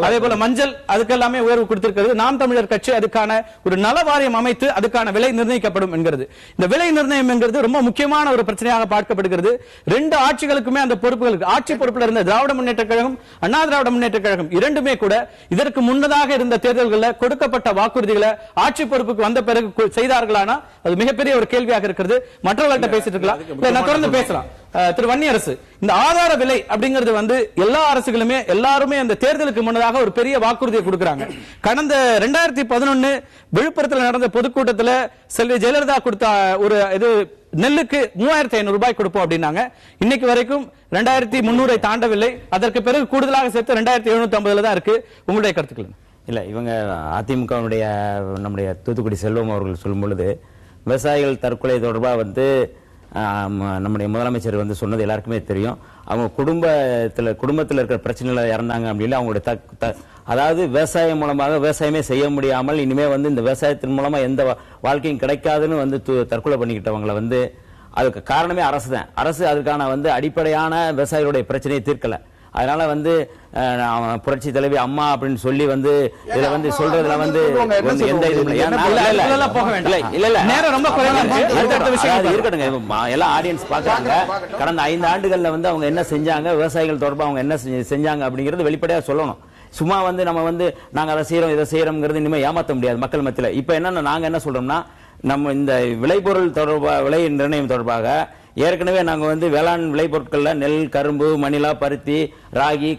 அதே போல மஞ்சள் அதுக்கெல்லாமே உயர்வு கொடுத்திருக்கிறது. நாம் தமிழர் கட்சி அதுக்கான ஒரு நல வாரியம் அமைத்து அதுக்கான விலை நிர்ணயிக்கப்படும் என்கிறது. இந்த விலை நிர்ணயம் என்கிறது ரொம்ப முக்கியமான ஒரு பிரச்சனையாக பார்க்கப்படுகிறது. ரெண்டு ஆட்சிகளுக்குமே அந்த பொறுப்புகளுக்கு ஆட்சி பொறுப்பில் இருந்த திராவிட முன்னேற்ற கழகம், அண்ணா திராவிட முன்னேற்ற கழகம் இரண்டுமே கூட இதற்கு முன்னதாக இருந்த தேர்தல்களில் கொடுக்கப்பட்ட வாக்குறுதிகளை ஆட்சி பொறுப்புக்கு வந்த பிறகு செய்தார்களானா அது மிகப்பெரிய ஒரு கேள்வியாக இருக்கிறது. மற்றவர்கள்ட்ட பேசிட்டு இருக்கலாம், நான் தொடர்ந்து பேசலாம். திரு வன்னியரசு, இந்த ஆதார விலை அப்படிங்கிறது வந்து எல்லா அரசுகளுமே எல்லாருமே அந்த தேர்தலுக்கு முன்னதாக ஒரு பெரிய வாக்குறுதியை கொடுக்கறாங்க. கடந்த 2011 விழுப்புரத்தில் நடந்த பொதுக்கூட்டத்தில் செல்வி ஜெயலலிதா கொடுத்த ஒரு இது நெல்லுக்கு 3500 ரூபாய் கொடுப்போம் அப்படின்னாங்க. இன்னைக்கு வரைக்கும் 2300 தாண்டவில்லை. அதற்கு பிறகு கூடுதலாக சேர்த்து 2750 தான் இருக்கு. உங்களுடைய கருத்துக்கள்? இல்ல, இவங்க அதிமுகவுடைய நம்முடைய தூத்துக்குடி செல்வம் அவர்கள் சொல்லும் பொழுது விவசாயிகள் தற்கொலை தொடர்பாக வந்து நம்முடைய முதலமைச்சர் வந்து சொன்னது எல்லாருக்குமே தெரியும். அவங்க குடும்பத்தில் இருக்கிற பிரச்சனைகளை இறந்தாங்க அப்படின்னு அவங்களுடைய அதாவது விவசாயம் மூலமாக விவசாயமே செய்ய முடியாமல் இனிமே வந்து இந்த விவசாயத்தின் மூலமா எந்த வாழ்க்கையும் கிடைக்காதுன்னு வந்து தற்கொலை பண்ணிக்கிட்டவங்களை வந்து அதுக்கு காரணமே அரசு தான். அரசு அதுக்கான வந்து அடிப்படையான விவசாயிகளுடைய பிரச்சனையை தீர்க்கல. அதனால வந்து புரட்சி தலைவி அம்மா அப்படின்னு சொல்லி வந்து இதுல வந்து சொல்றதுல வந்து எந்த இதுவும் இருக்கட்டுங்க. எல்லாம் ஆடியன்ஸ் பாக்குறாங்க. கடந்த 5 ஆண்டுகள்ல வந்து அவங்க என்ன செஞ்சாங்க, விவசாயிகள் தொடர்பா அவங்க என்ன செஞ்சாங்க அப்படிங்கறது வெளிப்படையா சொல்லணும். சும்மா வந்து நம்ம வந்து நாங்க அதை செய்யறோம் இதை செய்யறோம்ங்கிறது இனிமே ஏமாத்த முடியாது மக்கள் மத்தியில. இப்ப என்னன்னா நாங்க என்ன சொல்றோம்னா, நம்ம இந்த விளைபொருள் தொடர்பாக விலை நிர்ணயம் தொடர்பாக ஏற்கனவே நாங்க வந்து வேளாண் விளைபொருட்கள்ல நெல், கரும்பு, மணிலா, பருத்தி, ராகி,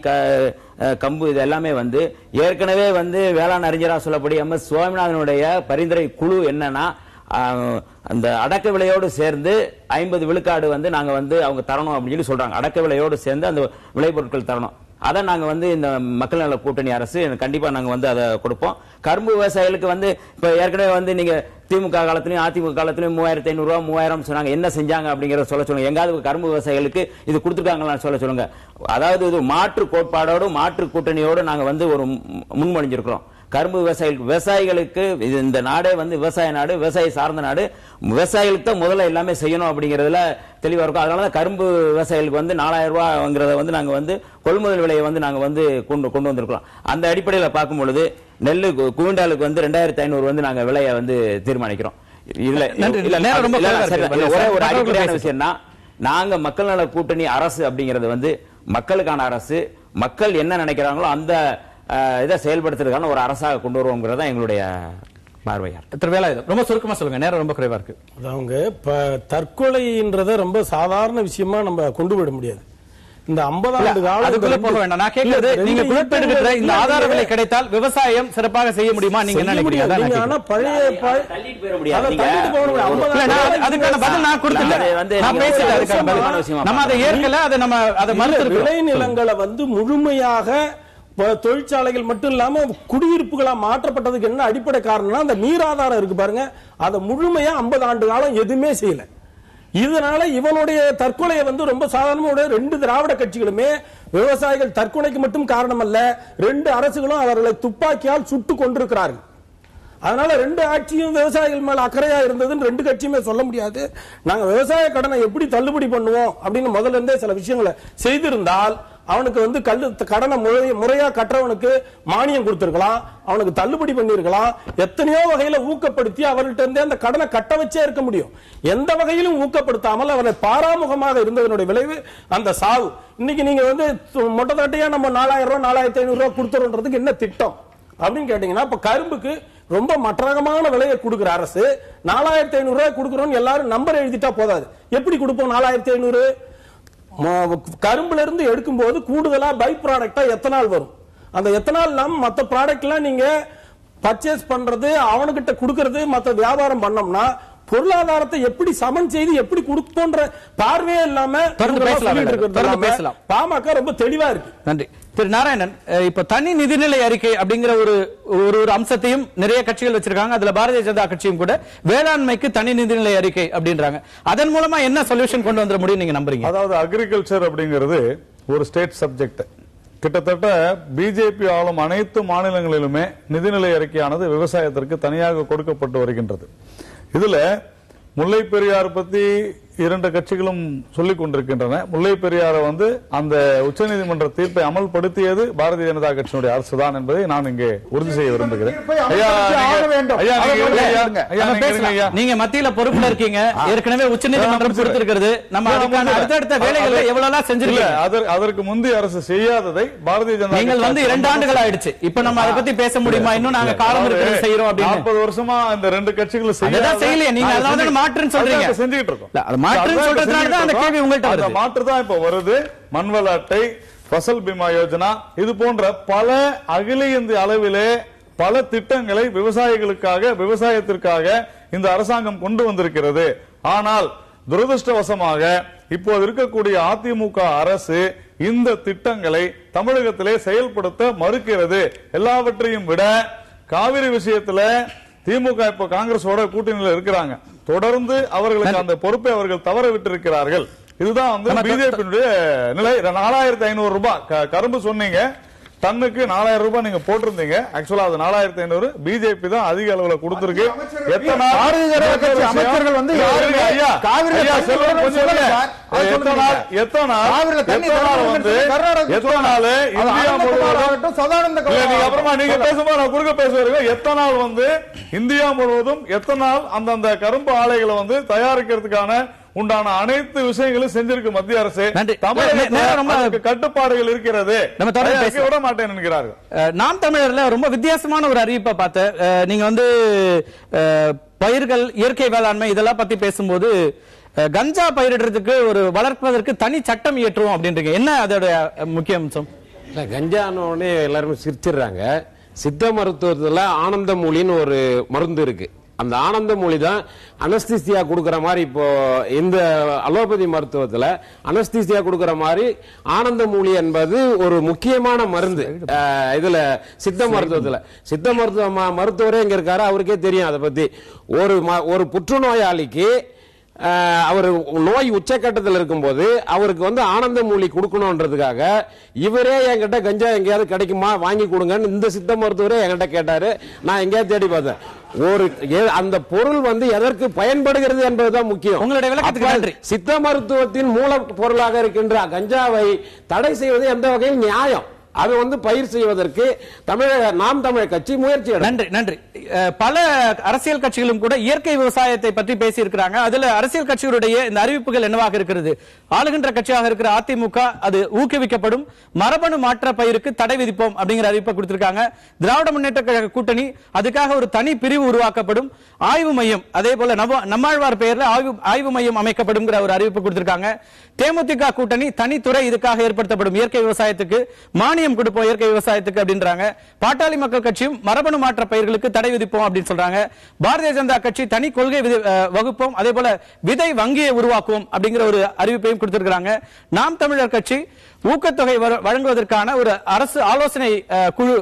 கம்பு இது எல்லாமே வந்து ஏற்கனவே வந்து வேளாண் அறிஞராக சொல்லப்படி MS சுவாமிநாதனுடைய பரிந்துரை குழு என்னன்னா அந்த அடக்க விலையோடு சேர்ந்து 50 விழுக்காடு வந்து நாங்க வந்து அவங்க தரணும் அப்படின்னு சொல்லி சொல்றாங்க. அடக்க விலையோடு சேர்ந்து அந்த விளைபொருட்கள் தரணும். அதை நாங்க வந்து இந்த மக்கள் நல கூட்டணி அரசு கண்டிப்பா நாங்க வந்து அதை கொடுப்போம். கரும்பு விவசாயிகளுக்கு வந்து இப்ப ஏற்கனவே வந்து நீங்க திமுக காலத்திலயும் அதிமுக காலத்திலயும் 3500 ரூபாய் 3000 சொன்னாங்க. என்ன செஞ்சாங்க அப்படிங்கறத சொல்ல சொல்லுங்க. எங்காவது கரும்பு விவசாயிகளுக்கு இது கொடுத்துருக்காங்களான்னு சொல்ல சொல்லுங்க. அதாவது இது மாற்று கோட்பாடோடு மாற்று கூட்டணியோடு நாங்க வந்து ஒரு முன்மொழிஞ்சிருக்கிறோம். கரும்பு விவசாயிகளுக்கு இந்த நாடே வந்து விவசாய நாடு, விவசாய சார்ந்த நாடு. விவசாயிகளுக்கு தான் முதல்ல எல்லாமே செய்யணும் அப்படிங்கறதுல தெளிவா இருக்கும். அதனாலதான் கரும்பு விவசாயிகளுக்கு வந்து 4000 ரூபாய்ங்கிறத வந்து நாங்க வந்து கொள்முதல் விலையை வந்து நாங்க வந்து கொண்டு வந்திருக்கிறோம். அந்த அடிப்படையில் பார்க்கும் பொழுது நெல்லு குவிண்டாலுக்கு வந்து 2500 வந்து நாங்க விலையை வந்து தீர்மானிக்கிறோம். ஒரே ஒரு அடிப்படையான விஷயம்னா, நாங்க மக்கள் நல கூட்டணி அரசு அப்படிங்கறது வந்து மக்களுக்கான அரசு. மக்கள் என்ன நினைக்கிறாங்களோ அந்த இதை செயல்படுத்துறதுக்கான ஒரு அரசாக கொண்டு வருவோங்கிறதா எங்களுடைய பார்வையா. ரொம்ப சுருக்கமா சொல்லுங்க, நேரம் ரொம்ப குறைவா இருக்கு. அவங்க தற்கொலைன்றத ரொம்ப சாதாரண விஷயமா நம்ம கொண்டு விட முடியாது. இந்த 50 ஆண்டு காலத்துக்குள்ள போக வேண்டாம். நான் கேட்கிறது, நீங்க குறிப்பிடுகிற இந்த ஆதார விலை கிடைத்தால் விவசாயம் சிறப்பாக செய்ய முடியுமா? நீங்க என்ன நினைக்கிறீங்க? ஆனா பழைய தள்ளிட்டு போக முடியாது. அதுக்கான பதில் நான் கொடுத்துட்டேன். நான் பேசிட்டேன். அதுக்கான பதில் நம்ம அதை ஏற்கல, அதை நம்ம அதை மறுத்து விளைநிலங்களை வந்து முழுமையாக தொழிற்சாலைகள் மட்டும் இல்லாம குடியிருப்புகளா மாற்றப்பட்டதுக்கு என்ன அடிப்படை காரணம்னா அந்த நீராதாரம் இருக்கு பாருங்க, அதை முழுமையா 50 ஆண்டு காலம் எதுவுமே செய்யல. இதனால இவனுடைய தற்கொலையை வந்து ரொம்ப சாதாரணமாக 2 திராவிட கட்சிகளுமே விவசாயிகள் தற்கொலைக்கு மட்டும் காரணம் அல்ல, 2 அரசுகளும் அவர்களை துப்பாக்கியால் சுட்டு கொண்டிருக்கிறார்கள். அதனால 2 ஆட்சியும் விவசாயிகள் மேல அக்கறையா இருந்ததுன்னு 2 கட்சியுமே சொல்ல முடியாது. நாங்க விவசாய கடனை எப்படி தள்ளுபடி பண்ணுவோம் அப்படின்னு முதல்ல இருந்தே சில விஷயங்களை செய்திருந்தால் அவனுக்கு வந்து கடனை முறையா கற்றவனுக்கு மானியம் கொடுத்திருக்கலாம், அவனுக்கு தள்ளுபடி பண்ணிருக்கலாம், எத்தனையோ வகையில ஊக்கப்படுத்தி அவர்கிட்ட இருந்தே அந்த கடனை கட்ட வச்சே இருக்க முடியும். எந்த வகையிலும் ஊக்கப்படுத்தாமல் அவனை பாராமுகமாக இருந்ததனுடைய விளைவு அந்த சாவு. இன்னைக்கு நீங்க வந்து மொட்டை தட்டையா நம்ம 4000 ரூபாய் 4500 ரூபாய் கொடுத்துறோன்றதுக்கு என்ன திட்டம் அப்படின்னு கேட்டீங்கன்னா, இப்ப கரும்புக்கு ரொம்ப மற்றகமான விலையை கொடுக்கிற அரசு 4500 ரூபாய் கொடுக்கிறோம் எல்லாரும் நம்பர் எழுதிட்டா போதாது. எப்படி கொடுப்போம் 4500? கரும்புல இருந்து எடுக்கும் போது கூடுதலா பை ப்ராடக்டா எத்தனால் வரும். அந்த எத்தனால் இல்லாம மத்த ப்ராடக்ட் எல்லாம் நீங்க பர்ச்சேஸ் பண்றது, அவனுக்கிட்ட கொடுக்கறது, மத்த வியாபாரம் பண்ணோம்னா பொருளாதாரத்தை எப்படி சமன் செய்து எப்படி கொடுப்போன்ற பார்வையே இல்லாம பாமக ரொம்ப தெளிவா இருக்கு. நன்றி. திரு நாராயணன், இப்ப தனி நிதிநிலை அறிக்கை அப்படிங்கிற ஒரு அம்சத்தையும் நிறைய கட்சிகள் வச்சிருக்காங்க. அதுல பாரதிய ஜனதா கட்சியும் கூட வேளாண்மைக்கு தனி நிதிநிலை அறிக்கை அப்படின்றாங்க. அதன் மூலமா என்ன சொல்யூஷன் கொண்டு வந்துட முடியும் நீங்க நம்புறீங்க? அதாவது அக்ரிகல்ச்சர் அப்படிங்கிறது ஒரு ஸ்டேட் சப்ஜெக்ட். கிட்டத்தட்ட பிஜேபி ஆளும் அனைத்து மாநிலங்களிலுமே நிதிநிலை அறிக்கையானது விவசாயத்திற்கு தனியாக கொடுக்கப்பட்டு வருகின்றது. இதுல முல்லை பெரியார் பத்தி இரண்டு கட்சிகளும் சொல்லிக் கொண்டிருக்கின்றன. முல்லை பெரியாரை அந்த உச்சநீதிமன்ற தீர்ப்பை அமல்படுத்தியது பாரதிய ஜனதா கட்சியினுடைய அரசுதான் என்பதை நான் இங்கே உறுதி செய்ய விரும்புகிறேன். நீங்க மத்தியில பொறுப்புல இருக்கீங்க, ஏற்கனவே உச்சநீதிமன்றம் கொடுத்திருக்கிறது. நம்ம அதுக்கான அடுத்தடுத்த வேலைகளை எவ்வளவு செஞ்சிருக்கீங்க? அதற்கு முந்தைய அரசு செய்யாததை பாரதிய ஜனதா நீங்கள் 2 ஆண்டுகள் ஆயிடுச்சு. இப்ப நம்ம அதை பத்தி பேச முடியுமா? இன்னும் நாங்க காலம் இருக்கிறது செய்யறோம் அப்படின்னு 40 வருஷமா இந்த ரெண்டு கட்சிகளும் செய்யலையே. நீங்க அதாவது மாற்றுன்னு சொல்றீங்க. செஞ்சுட்டு இருக்கோம். மாற்று தான் இப்ப வருது. மண்வள அட்டை, பசல் பீமா யோஜனா, இது போன்ற பல அகில இந்திய அளவிலே பல திட்டங்களை விவசாயத்திற்காக இந்த அரசாங்கம் கொண்டு வந்திருக்கிறது. ஆனால் துரதிருஷ்டவசமாக இப்போது இருக்கக்கூடிய அதிமுக அரசு இந்த திட்டங்களை தமிழகத்திலே செயல்படுத்த மறுக்கிறது. எல்லாவற்றையும் விட காவிரி விஷயத்துல திமுக இப்ப காங்கிரஸோட கூட்டணியில் இருக்கிறாங்க. தொடர்ந்து அவர்களுக்கு அந்த பொறுப்பை அவர்கள் தவற விட்டிருக்கிறார்கள். இதுதான் பிஜேபியினுடைய நிலை. 4500 ரூபாய் கரும்பு சொன்னீங்க, டன்னுக்கு 4000 ரூபாய் நீங்க போட்டிருந்தீங்க. ஆக்சுவலா அது 4500. பிஜேபி தான் அதிக அளவுல கொடுத்திருக்கு. இந்தியா முழுவதும் எத்தனால் அந்தந்த கரும்பு ஆலைகளை தயாரிக்கிறதுக்கான உண்டான அனைத்து விஷயங்களும் செஞ்சிருக்கு மத்திய அரசு. தமிழக கட்டுப்பாடுகள் இருக்கிறது. விட மாட்டேன் என்கிறார்கள். நாம் தமிழர்ல ரொம்ப வித்தியாசமான ஒரு அறிவிப்பை பார்த்த நீங்க பயிர்கள், இயற்கை வேளாண்மை இதெல்லாம் பத்தி பேசும்போது கஞ்சா பயிரிடுறதுக்கு வளர்ப்பதற்கு தனி சட்டம் இயற்றுவோம் அப்படின்றீங்க. என்ன அதோட முக்கிய அம்சம்? கஞ்சானோடனே எல்லாருமே சிரிச்சிடுறாங்க. சித்த மருத்துவத்துல ஆனந்த மூலின்னு ஒரு மருந்து இருக்கு. அந்த ஆனந்த மூலி தான் அனஸ்தீசியா கொடுக்கிற மாதிரி, இப்போ இந்த அலோபதி மருத்துவத்துல அனஸ்தீசியா கொடுக்கிற மாதிரி ஆனந்த மூலி என்பது ஒரு முக்கியமான மருந்து. இதுல சித்த மருத்துவரே இங்க இருக்காரு, அவருக்கே தெரியும் அதை பத்தி. ஒரு புற்றுநோயாளிக்கு அவர் நோய் உச்சக்கட்டத்தில் இருக்கும்போது அவருக்கு ஆனந்த மூலி கொடுக்கணும்ன்றதுக்காக இவரே என்கிட்ட கஞ்சா எங்கேயாவது கிடைக்குமா வாங்கி கொடுங்கன்னு இந்த சித்த மருத்துவரே என்கிட்ட கேட்டாரு. நான் எங்கேயாவது தேடி பார்த்தேன். அந்த பொருள் எதற்கு பயன்படுகிறது என்பதுதான் முக்கியம். உங்களுடைய விளக்கத்துக்கு நன்றி. சித்த மருத்துவத்தின் மூல பொருளாக இருக்கின்ற கஞ்சாவை தடை செய்வது எந்த வகையில் நியாயம்? அது பயிர் செய்வதற்கு நாம் தமிழர் கட்சி முயற்சி. நன்றி. பல அரசியல் கட்சிகளும் கூட இயற்கை விவசாயத்தை பற்றி பேசி இருக்கிறாங்க. அதுல அரசியல் கட்சிகளுடைய இந்த அறிவிப்புகள் என்னவாக இருக்கிறது? ஆளுகின்ற கட்சியாக இருக்கிற அதிமுக அது ஊக்குவிக்கப்படும், மரபணு மாற்ற பயிருக்கு தடை விதிப்போம் அப்படிங்கிற அறிவிப்பை கொடுத்திருக்காங்க. திராவிட முன்னேற்ற கழக கூட்டணி அதுக்காக ஒரு தனி பிரிவு உருவாக்கப்படும், ஆய்வு மையம், அதே போல நம்மாழ்வார் பெயர்ல ஆய்வு மையம் அமைக்கப்படும் ஒரு அறிவிப்பு கொடுத்திருக்காங்க. தேமுதிக கூட்டணி தனித்துறை இதுக்காக ஏற்படுத்தப்படும், இயற்கை விவசாயத்துக்கு மானியம் கொடுப்போம், இயற்கை விவசாயத்துக்கு அப்படின்றாங்க. பாட்டாளி மக்கள் கட்சியும் மரபணு மாற்ற பயிர்களுக்கு தடை விதிப்போம் அப்படின்னு சொல்றாங்க. பாரதிய ஜனதா கட்சி தனி கொள்கை வகுப்போம், அதே போல விதை வங்கியை உருவாக்குவோம் அப்படிங்கிற ஒரு அறிவிப்பையும் கொடுத்திருக்கிறாங்க. நாம் தமிழர் கட்சி ஊக்கத்தொகை வழங்குவதற்கான ஒரு அரசு ஆலோசனை குழு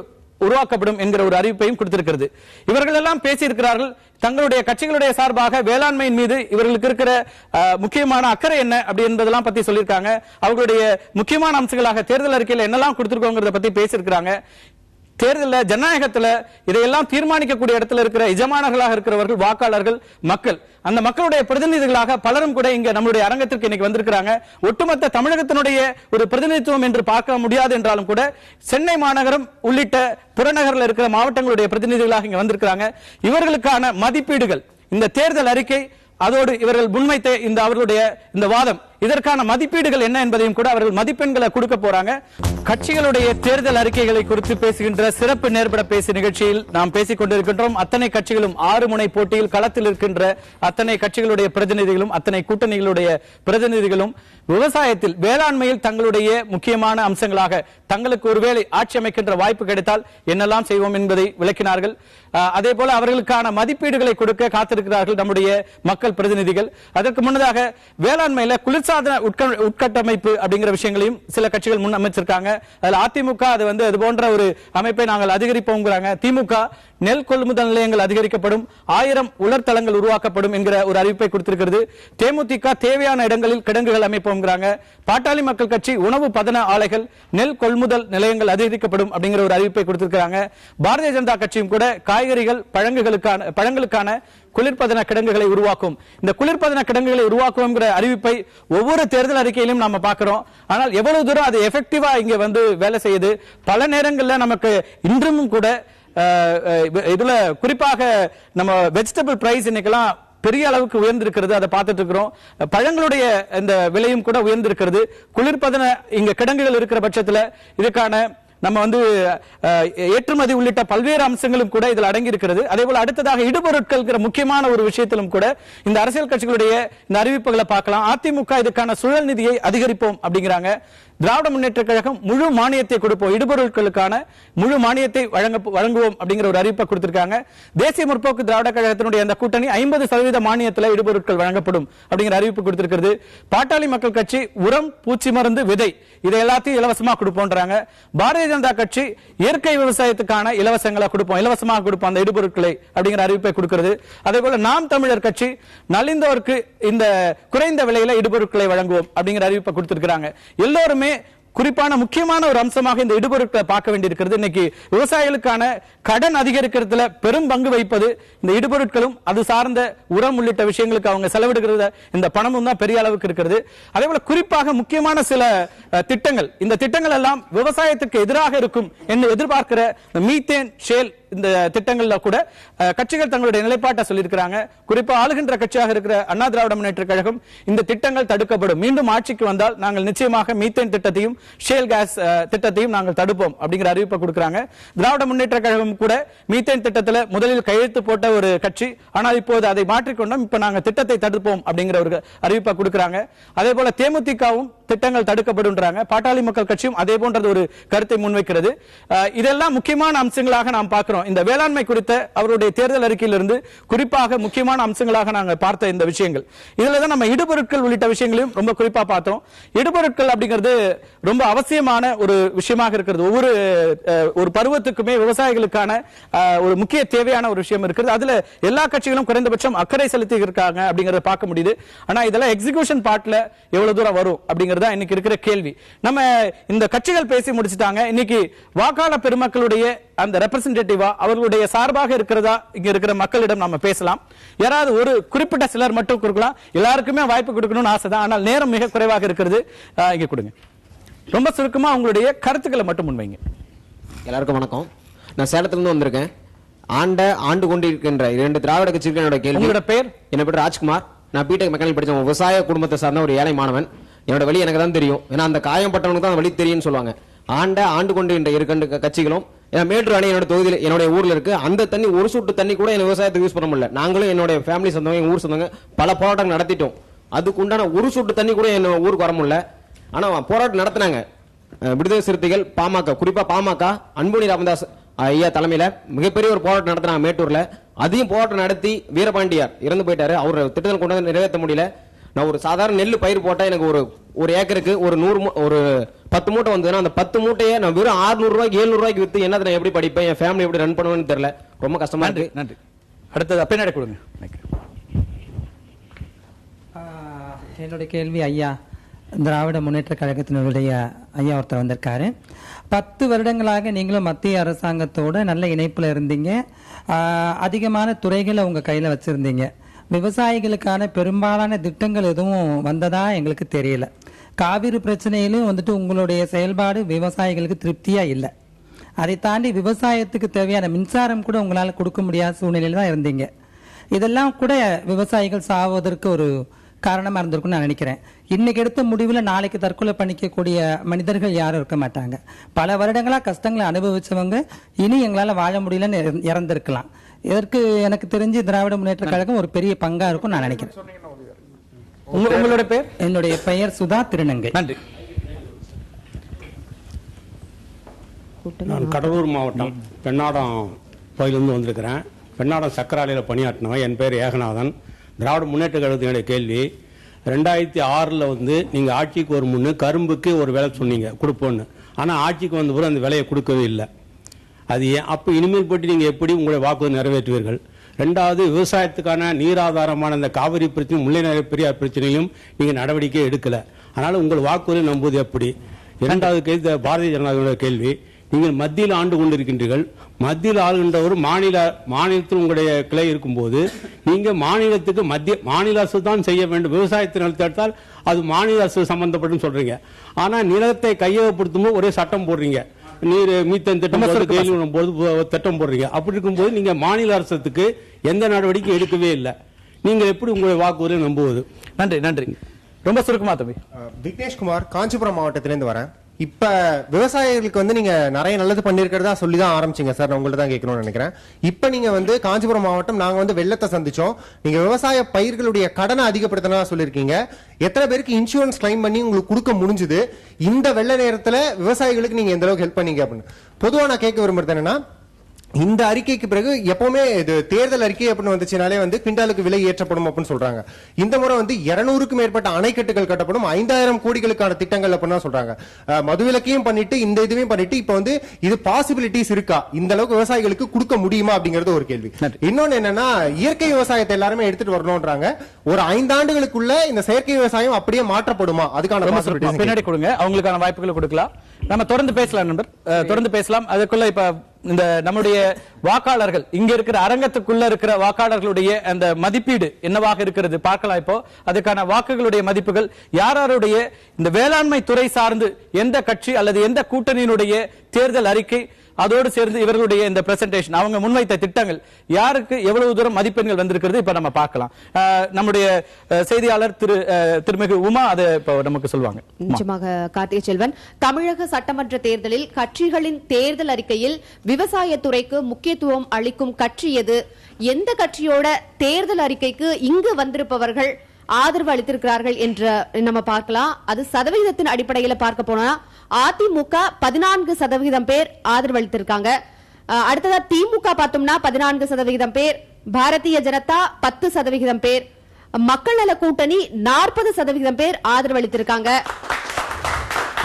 உருவாக்கப்படும் என்கிற ஒரு அறிவிப்பையும் கொடுத்திருக்கிறது. இவர்கள் எல்லாம் பேசியிருக்கிறார்கள். தங்களுடைய கட்சிகளுடைய சார்பாக வேளாண்மையின் மீது இவர்களுக்கு இருக்கிற முக்கியமான அக்கறை என்ன அப்படி என்பதெல்லாம் பத்தி சொல்லியிருக்காங்க. அவர்களுடைய முக்கியமான அம்சங்களாக தேர்தல் அறிக்கையில் என்னெல்லாம் கொடுத்திருக்கோங்கிறத பத்தி பேசியிருக்கிறாங்க. தேர்தலில் ஜனநாயகத்தில் இதையெல்லாம் தீர்மானிக்கக்கூடிய இடத்துல இருக்கிற எஜமானர்களாக இருக்கிறவர்கள் வாக்காளர்கள், மக்கள். அந்த மக்களுடைய பிரதிநிதிகளாக பலரும் கூட இங்க நம்மளுடைய அரங்கத்திற்கு இன்னைக்கு வந்திருக்கிறாங்க. ஒட்டுமொத்த தமிழகத்தினுடைய ஒரு பிரதிநிதித்துவம் என்று பார்க்க முடியாது என்றாலும் கூட சென்னை மாநகரம் உள்ளிட்ட புறநகரில் இருக்கிற மாவட்டங்களுடைய பிரதிநிதிகளாக இங்க வந்திருக்கிறாங்க. இவர்களுக்கான மதிப்பீடுகள், இந்த தேர்தல் அறிக்கை, அதோடு இவர்கள் முன்வைத்த அவர்களுடைய இந்த வாதம், இதற்கான மதிப்பீடுகள் என்ன என்பதையும் கூட அவர்கள் மதிப்பெண்களை கொடுக்க போறாங்க. கட்சிகளுடைய தேர்தல் அறிக்கைகளை குறித்து பேசுகின்ற சிறப்பு நேர்பட பேசி நிகழ்ச்சியில் நாம் பேசிக் கொண்டிருக்கின்றோம். அத்தனை கட்சிகளும் 6 முனை போட்டியில் களத்தில் இருக்கின்ற அத்தனை கட்சிகளுடைய பிரதிநிதிகளும் அத்தனை கூட்டணிகளுடைய பிரதிநிதிகளும் விவசாயத்தில், வேளாண்மையில் தங்களுடைய முக்கியமான அம்சங்களாக தங்களுக்கு ஒருவேளை ஆட்சி அமைக்கின்ற வாய்ப்பு கிடைத்தால் என்னெல்லாம் செய்வோம் என்பதை விளக்கினார்கள். அதே போல அவர்களுக்கான மதிப்பீடுகளை கொடுக்க காத்திருக்கிறார்கள் நம்முடைய மக்கள் பிரதிநிதிகள். அதற்கு முன்னதாக வேளாண்மையில குளிர்சாதன குளிர்சாதன உட்கட்டமைப்பு அப்படிங்கிற விஷயங்களையும் சில கட்சிகள் முன் அமைச்சிருக்காங்க. அதுல அதிமுக அது போன்ற ஒரு அமைப்பை நாங்கள் அதிகரிப்போங்கிறாங்க. திமுக நெல் கொள்முதல் நிலையங்கள் அதிகரிக்கப்படும், 1000 உலர்தளங்கள் உருவாக்கப்படும் என்கிற ஒரு அறிவிப்பை கொடுத்திருக்கிறது. தேமுதிக தேவையான இடங்களில் கிடங்குகள் அமைப்போங்கிறாங்க. பாட்டாளி மக்கள் கட்சி உணவு பதன ஆலைகள், நெல் கொள்முதல் நிலையங்கள் அதிகரிக்கப்படும் அப்படிங்கிற ஒரு அறிவிப்பை கொடுத்திருக்காங்க. பாரதிய ஜனதா கட்சியும் கூட காய்கறிகள் பழங்களுக்கான குளிர்பதன கிடங்குகளை உருவாக்கும். இந்த குளிர்பதன கிடங்குகளை உருவாக்கும் அறிவிப்பை ஒவ்வொரு தேர்தல் அறிக்கையிலும் நாம பார்க்கிறோம். ஆனால் எவ்வளவு தூரம் அது எஃபெக்டிவா இங்க வேலை செய்யுது? பல நேரங்களில் நமக்கு இன்றும் கூட இதுல குறிப்பாக நம்ம வெஜிடபிள் பிரைஸ் இன்னைக்கெல்லாம் பெரிய அளவுக்கு உயர்ந்திருக்கிறது. அதை பார்த்துட்டு இருக்கிறோம். பழங்களுடைய இந்த விலையும் கூட உயர்ந்திருக்கிறது. குளிர்பதன இங்க கிடங்குகள் இருக்கிற பட்சத்துல இதுக்கான நம்ம ஏற்றுமதி உள்ளிட்ட பல்வேறு அம்சங்களும் கூட இதில் அடங்கி இருக்கிறது. அதே போல அடுத்ததாக இடுபொருட்கள் முக்கியமான ஒரு விஷயத்திலும் கூட இந்த அரசியல் கட்சிகளுடைய இந்த அறிவிப்புகளை பார்க்கலாம். அதிமுக இதுக்கான சுழல் நிதியை அதிகரிப்போம் அப்படிங்கிறாங்க. திராவிட முன்னேற்ற கழகம் முழு மானியத்தை கொடுப்போம், இடுபொருட்களுக்கான முழு மானியத்தை வழங்குவோம் அப்படிங்கிற ஒரு அறிவிப்பை கொடுத்திருக்காங்க. தேசிய முற்போக்கு திராவிட கழகத்தினுடைய அந்த கூட்டணி 50% மானியத்தில் இடுபொருட்கள் வழங்கப்படும் அப்படிங்கிற அறிவிப்பு கொடுத்திருக்கிறது. பாட்டாளி மக்கள் கட்சி உரம், பூச்சி மருந்து, விதை இதை எல்லாத்தையும் இலவசமா கொடுப்போம்ன்றாங்க. பாரதிய ஜனதா கட்சி இயற்கை விவசாயத்துக்கான இலவசங்களை கொடுப்போம், இலவசமாக கொடுப்போம் அந்த இடுபொருட்களை அப்படிங்கிற அறிவிப்பை கொடுக்கிறது. அதே போல நாம் தமிழர் கட்சி நலிந்தோருக்கு இந்த குறைந்த விலையில இடுபொருட்களை வழங்குவோம் அப்படிங்கிற அறிவிப்பை கொடுத்திருக்கிறாங்க. எல்லோருமே குறிப்பான முக்கியமான ஒரு அம்சமாக இந்த இடுபொருட்களை பார்க்க வேண்டியிருக்கிறது. இன்னைக்கு விவசாயிகளுக்கான கடன் அதிகரிக்கிறதுல பெரும் பங்கு வைப்பது இந்த இடுபொருட்களும் அது சார்ந்த உரம் உள்ளிட்ட விஷயங்களுக்கு அவங்க செலவிடுகிறது இந்த பணமும் தான் பெரிய அளவுக்கு இருக்கிறது. அதே போல குறிப்பாக முக்கியமான சில திட்டங்கள், இந்த திட்டங்கள் எல்லாம் விவசாயத்துக்கு எதிராக இருக்கும் என்று எதிர்பார்க்கிற மீத்தேன் ஷேல் இந்த திட்டங்கள்ல கூட கட்சிகள் தங்களுடைய நிலைப்பாட்டை சொல்லியிருக்கிறாங்க. குறிப்பா ஆளுகின்ற கட்சியாக இருக்கிற அண்ணா திராவிட முன்னேற்ற கழகம் இந்த திட்டங்கள் தடுக்கப்படும், மீண்டும் ஆட்சிக்கு வந்தால் நாங்கள் நிச்சயமாக மீத்தேன் திட்டத்தையும் ஷேல் கேஸ் திட்டத்தையும் நாங்கள் தடுப்போம் அப்படிங்கிற அறிவிப்பை கொடுக்கிறாங்க. திராவிட முன்னேற்ற கழகம் கூட மீத்தேன் திட்டத்தில் முதலில் கையெழுத்து போட்ட ஒரு கட்சி, ஆனால் இப்போது அதை மாற்றிக்கொண்டோம், இப்ப நாங்க திட்டத்தை தடுப்போம் அப்படிங்கிற ஒரு அறிவிப்பை கொடுக்கிறாங்க. அதே போல தேமுதிகவும் திட்டங்கள் தடுக்கப்படுன்றாங்க. பாட்டாளி மக்கள் கட்சியும் அதே போன்றது ஒரு கருத்தை முன்வைக்கிறது. இதெல்லாம் முக்கியமான அம்சங்களாக நாம் பார்க்கிறோம். இந்த வேளாண்மை குறித்த அவருடைய தேர்தல் அறிக்கையிலிருந்து குறிப்பாக முக்கியமான அம்சங்களாக நாங்கள் பார்த்த இந்த விஷயங்கள். இதுல தான் நம்ம இடுபொருட்கள் உள்ளிட்ட விஷயங்களையும் ரொம்ப குறிப்பா பார்த்தோம். இடுபொருட்கள் அப்படிங்கிறது ரொம்ப அவசியமான ஒரு விஷயமாக இருக்கிறது. ஒவ்வொரு ஒரு பருவத்துக்குமே விவசாயிகளுக்கான ஒரு முக்கிய தேவையான ஒரு விஷயம் இருக்கிறது. அதுல எல்லா கட்சிகளும் குறைந்தபட்சம் அக்கறை செலுத்தி இருக்காங்க அப்படிங்கறத பார்க்க முடியுது. ஆனா இதெல்லாம் எக்ஸிகியூஷன் பார்ட்ல எவ்வளவு தூரம் வரும் அப்படிங்கறத இன்னைக்கு இருக்கிற கேள்வி. நம்ம இந்த கட்சிகள் பேசி முடிச்சிட்டாங்க. இன்னைக்கு வாக்காளர் பெருமக்களுடைய அந்த ரெப்ரசன்டேட்டிவா அவர்களுடைய சார்பாக இருக்கிறதா இங்க இருக்கிற மக்களிடம் நம்ம பேசலாம். யாராவது ஒரு குறிப்பிட்ட சிலர் மட்டும் கொடுக்கலாம். எல்லாருக்குமே வாய்ப்பு கொடுக்கணும்னு ஆசை தான், ஆனால் நேரம் மிக குறைவாக இருக்கிறது. இங்க கொடுங்க. ரொம்ப சுருக்கமா உங்களுடைய கருத்துக்களை மட்டும் முன்வைங்க. எல்லாருக்கும் வணக்கம். நான் சேலத்திலிருந்து வந்திருக்கேன். ஆண்டு கொண்டிருக்கின்ற 2 திராவிட கட்சிகள் என்னோட கேள்வி. உங்களோட பேர்? என்ன பேர் ராஜ்குமார். நான் பிடெக் மெக்கானிக் படிச்ச விவசாய குடும்பத்தை சார்ந்த ஒரு ஏழை மாணவன். என்னோட வழி எனக்கு தான் தெரியும். ஏன்னா அந்த காயம்பட்டவனுக்கு தான் வழி தெரியும்னு சொல்லுவாங்க. ஆண்டு கொண்டிருக்கின்ற 2 கட்சிகளும் மேட்டூர் அணை என்னோட தொகுதியில் என்னுடைய ஊர்ல இருக்கு. அந்த தண்ணி ஒரு சொட்டு தண்ணி கூட என் விவசாயத்துக்கு யூஸ் பண்ண முடியல. நாங்களும் என்னுடைய ஃபேமிலி சொந்தவங்க, எங்க ஊர் சொந்தவங்க பல போராட்டங்கள் நடத்திட்டோம். அதுக்கு உண்டான ஒரு சொட்டு தண்ணி கூட என் ஊருக்கு வர முடியல. ஆனா போராட்டம் நடத்தினாங்க விடுதலை சிறுத்தைகள், பாமக, குறிப்பா பாமக அன்புமணி ராமதாஸ் ஐயா தலைமையில மிகப்பெரிய ஒரு போராட்டம் நடத்தினாங்க மேட்டூர்ல. அதையும் போராட்டம் நடத்தி வீரபாண்டியார் இறந்து போயிட்டாரு. அவர் திட்டத்தில் கொண்டு வந்து நிறைவேற்ற முடியல. நான் ஒரு சாதாரண நெல் பயிர் போட்டா எனக்கு ஒரு ஏக்கருக்கு ஒரு 10 மூட்டை வந்ததுன்னா அந்த 10 மூட்டையை நான் வெறும் 600 ரூபாய்க்கு 700 ரூபாய்க்கு வித்து என்னதை நான் எப்படி படிப்பேன், என் ஃபேமிலி எப்படி ரன் பண்ணுவேன்னு தெரியல. ரொம்ப கஷ்டமா இருக்கு. நன்றி. அடுத்தது பின்னாடி கொடுங்க. என்னுடைய கேள்வி ஐயா திராவிட முன்னேற்ற கழகத்தினுடைய ஐயா ஒருத்தர் வந்திருக்காரு. 10 வருடங்களாக நீங்களும் மத்திய அரசாங்கத்தோட நல்ல இணைப்புல இருந்தீங்க. அதிகமான துறைகளை உங்க கையில வச்சிருந்தீங்க. விவசாயிகளுக்கான பெரும்பாலான திட்டங்கள் எதுவும் வந்ததா எங்களுக்கு தெரியல. காவிரி பிரச்சனையிலும் உங்களுடைய செயல்பாடு விவசாயிகளுக்கு திருப்தியா இல்லை. அதை தாண்டி விவசாயத்துக்கு தேவையான மின்சாரம் கூட உங்களால் கொடுக்க முடியாத சூழ்நிலையில தான் இருந்தீங்க. இதெல்லாம் கூட விவசாயிகள் சாவதற்கு ஒரு காரணமா இருந்திருக்கும்னு நான் நினைக்கிறேன். இன்னைக்கு எடுத்த முடிவுல நாளைக்கு தற்கொலை பண்ணிக்கக்கூடிய மனிதர்கள் யாரும் இருக்க மாட்டாங்க. பல வருடங்களா கஷ்டங்களை அனுபவிச்சவங்க இனி எங்களால வாழ முடியலன்னு இறந்திருக்கலாம். இதற்கு எனக்கு தெரிஞ்சு திராவிட முன்னேற்ற கழகம் ஒரு பெரிய பங்கா இருக்கும் நான் நினைக்கிறேன். உங்களோட பேர்? என்னுடைய பெயர் சுதா திருநங்கை. நன்றி. நான் கடலூர் மாவட்டம் பெண்ணாடம் பகுதியிலிருந்து வந்திருக்கிறேன். பெண்ணாடம் சக்கராலையில் பணியாற்றினவன். என் பேர் ஏகநாதன். திராவிட முன்னேற்ற கழகத்தினுடைய கேள்வி, 2006 வந்து நீங்க ஆட்சிக்கு ஒரு முன்னு கரும்புக்கு ஒரு விலை சொன்னீங்க கொடுப்போன்னு. ஆனா ஆட்சிக்கு வந்த பிறகு அந்த விலையை கொடுக்கவே இல்லை. அது ஏன்? அப்ப இனிமேல் போட்டு நீங்க எப்படி உங்களுடைய வாக்குறுதி நிறைவேற்றுவீர்கள்? ரெண்டாவது, விவசாயத்துக்கான நீராதாரமான இந்த காவிரி பிரச்சனை, முல்லை பெரியார் பிரச்சனையும் நீங்க நடவடிக்கை எடுக்கல. அதனால உங்கள் வாக்குறுதி நம்புவது எப்படி? இரண்டாவது கேள்வி, பாரதிய ஜனதாவுடைய கேள்வி. நீங்கள் மத்தியில் ஆண்டு கொண்டிருக்கின்றீர்கள். மத்தியில் ஆளுகின்ற ஒரு மாநிலத்தில் உங்களுடைய கிளை இருக்கும்போது நீங்க மாநிலத்துக்கு மாநில அரசு தான் செய்ய வேண்டும். விவசாயத்தை நிலத்தெடுத்தால் அது மாநில அரசு சம்பந்தப்பட்டு சொல்றீங்க. ஆனா நிலத்தை கையகப்படுத்தும் போது ஒரே சட்டம் போடுறீங்க. நீர் மீத்தன் திட்டம் போது திட்டம் போடுறீங்க. அப்படி இருக்கும்போது நீங்க மாநில அரசுக்கு எந்த நடவடிக்கை எடுக்கவே இல்லை. நீங்க எப்படி உங்களுடைய வாக்குறுதியை நம்புவது? நன்றி நன்றி. ரொம்ப சுருக்கமா தம்பி. விக்னேஷ்குமார், காஞ்சிபுரம் மாவட்டத்திலிருந்து வரேன். இப்ப விவசாயிகளுக்கு வந்து நீங்க நிறைய நல்லது பண்ணிருக்கிறதா சொல்லிதான் ஆரம்பிச்சீங்க சார். நான் உங்கள்ட்ட தான் கேட்கணும்னு நினைக்கிறேன். இப்ப நீங்க வந்து காஞ்சிபுரம் மாவட்டம், நாங்க வந்து வெள்ளத்தை சந்திச்சோம். நீங்க விவசாய பயிர்களுடைய கடனை அதிகப்படுத்தினா சொல்லிருக்கீங்க. எத்தனை பேருக்கு இன்சூரன்ஸ் கிளைம் பண்ணி உங்களுக்கு கொடுக்க முடிஞ்சது? இந்த வெள்ள நேரத்துல விவசாயிகளுக்கு நீங்க எந்த அளவுக்கு ஹெல்ப் பண்ணீங்க அப்படின்னு பொதுவா நான் கேட்க விரும்புறது என்னன்னா, இந்த அறிக்கைக்கு பிறகு எப்பவுமே இது தேர்தல் அறிக்கை அப்படின்னு வந்துச்சுனாலே வந்து குவிண்டாலுக்கு விலை ஏற்றப்படும் அப்படின்னு சொல்றாங்க. இந்த முறை வந்து 200க்கும் மேற்பட்ட அணைக்கட்டுகள் கட்டப்படும், 5000 கோடிகளுக்கான திட்டங்கள் அப்படின்னு சொல்றாங்க. மதுவிலக்கையும் பண்ணிட்டு இந்த இதுவையும் பண்ணிட்டு இப்ப வந்து இது பாசிபிலிட்டிஸ் இருக்கா? இந்த அளவுக்கு விவசாயிகளுக்கு கொடுக்க முடியுமா அப்படிங்கறது ஒரு கேள்வி. இன்னொன்னு என்னன்னா, இயற்கை விவசாயத்தை எல்லாருமே எடுத்துட்டு வரணும்ன்றாங்க. ஒரு 5 ஆண்டுகளுக்குள்ள இந்த செயற்கை விவசாயம் அப்படியே மாற்றப்படுமா? அதுக்கான பின்னாடி கொடுங்க, அவங்களுக்கான வாய்ப்புகளை கொடுக்கலாம். நம்ம தொடர்ந்து பேசலாம் நண்பர், தொடர்ந்து பேசலாம். அதுக்குள்ள இப்ப இந்த நம்முடைய வாக்காளர்கள், இங்க இருக்கிற அரங்கத்துக்குள்ள இருக்கிற வாக்காளர்களுடைய அந்த மதிப்பீடு என்னவாக இருக்கிறது பார்க்கலாம். இப்போ அதுக்கான வாக்குகளுடைய மதிப்புகள் யாருடைய இந்த வேளாண்மை துறை சார்ந்து எந்த கட்சி அல்லது எந்த கூட்டணியினுடைய தேர்தல் அறிக்கை, அதோடு சேர்ந்து இவர்களுடைய இந்த பிரசன்டேஷன், அவங்க முன்வைத்த திட்டங்கள் யாருக்கு எவ்வளவு தூரம் மதிப்பெண்கள் வந்திருக்கிறது இப்ப நம்ம பார்க்கலாம். நம்முடைய செய்தியாளர் திருமிகு உமா அதை இப்ப நமக்கு சொல்லுவாங்க. நிச்சயமாக கார்த்திகை செல்வன், தமிழக சட்டமன்ற தேர்தலில் கட்சிகளின் தேர்தல் அறிக்கையில் விவசாயத்துறைக்கு முக்கியத்துவம் அளிக்கும் கட்சி எது? எந்த கட்சியோட தேர்தல் அறிக்கைக்கு இங்கு வந்திருப்பவர்கள் ஆதரவு அளித்திருக்கிறார்கள் என்று நம்ம பார்க்கலாம். அது சதவீதத்தின் அடிப்படையில் பார்க்க போனா அதிமுக 14% பேர் ஆதரவு அளித்திருக்காங்க. அடுத்ததா திமுக பார்த்தோம்னா 14% பேர், பாரதிய ஜனதா 10% பேர், மக்கள் நல கூட்டணி 40% பேர் ஆதரவு அளித்திருக்காங்க.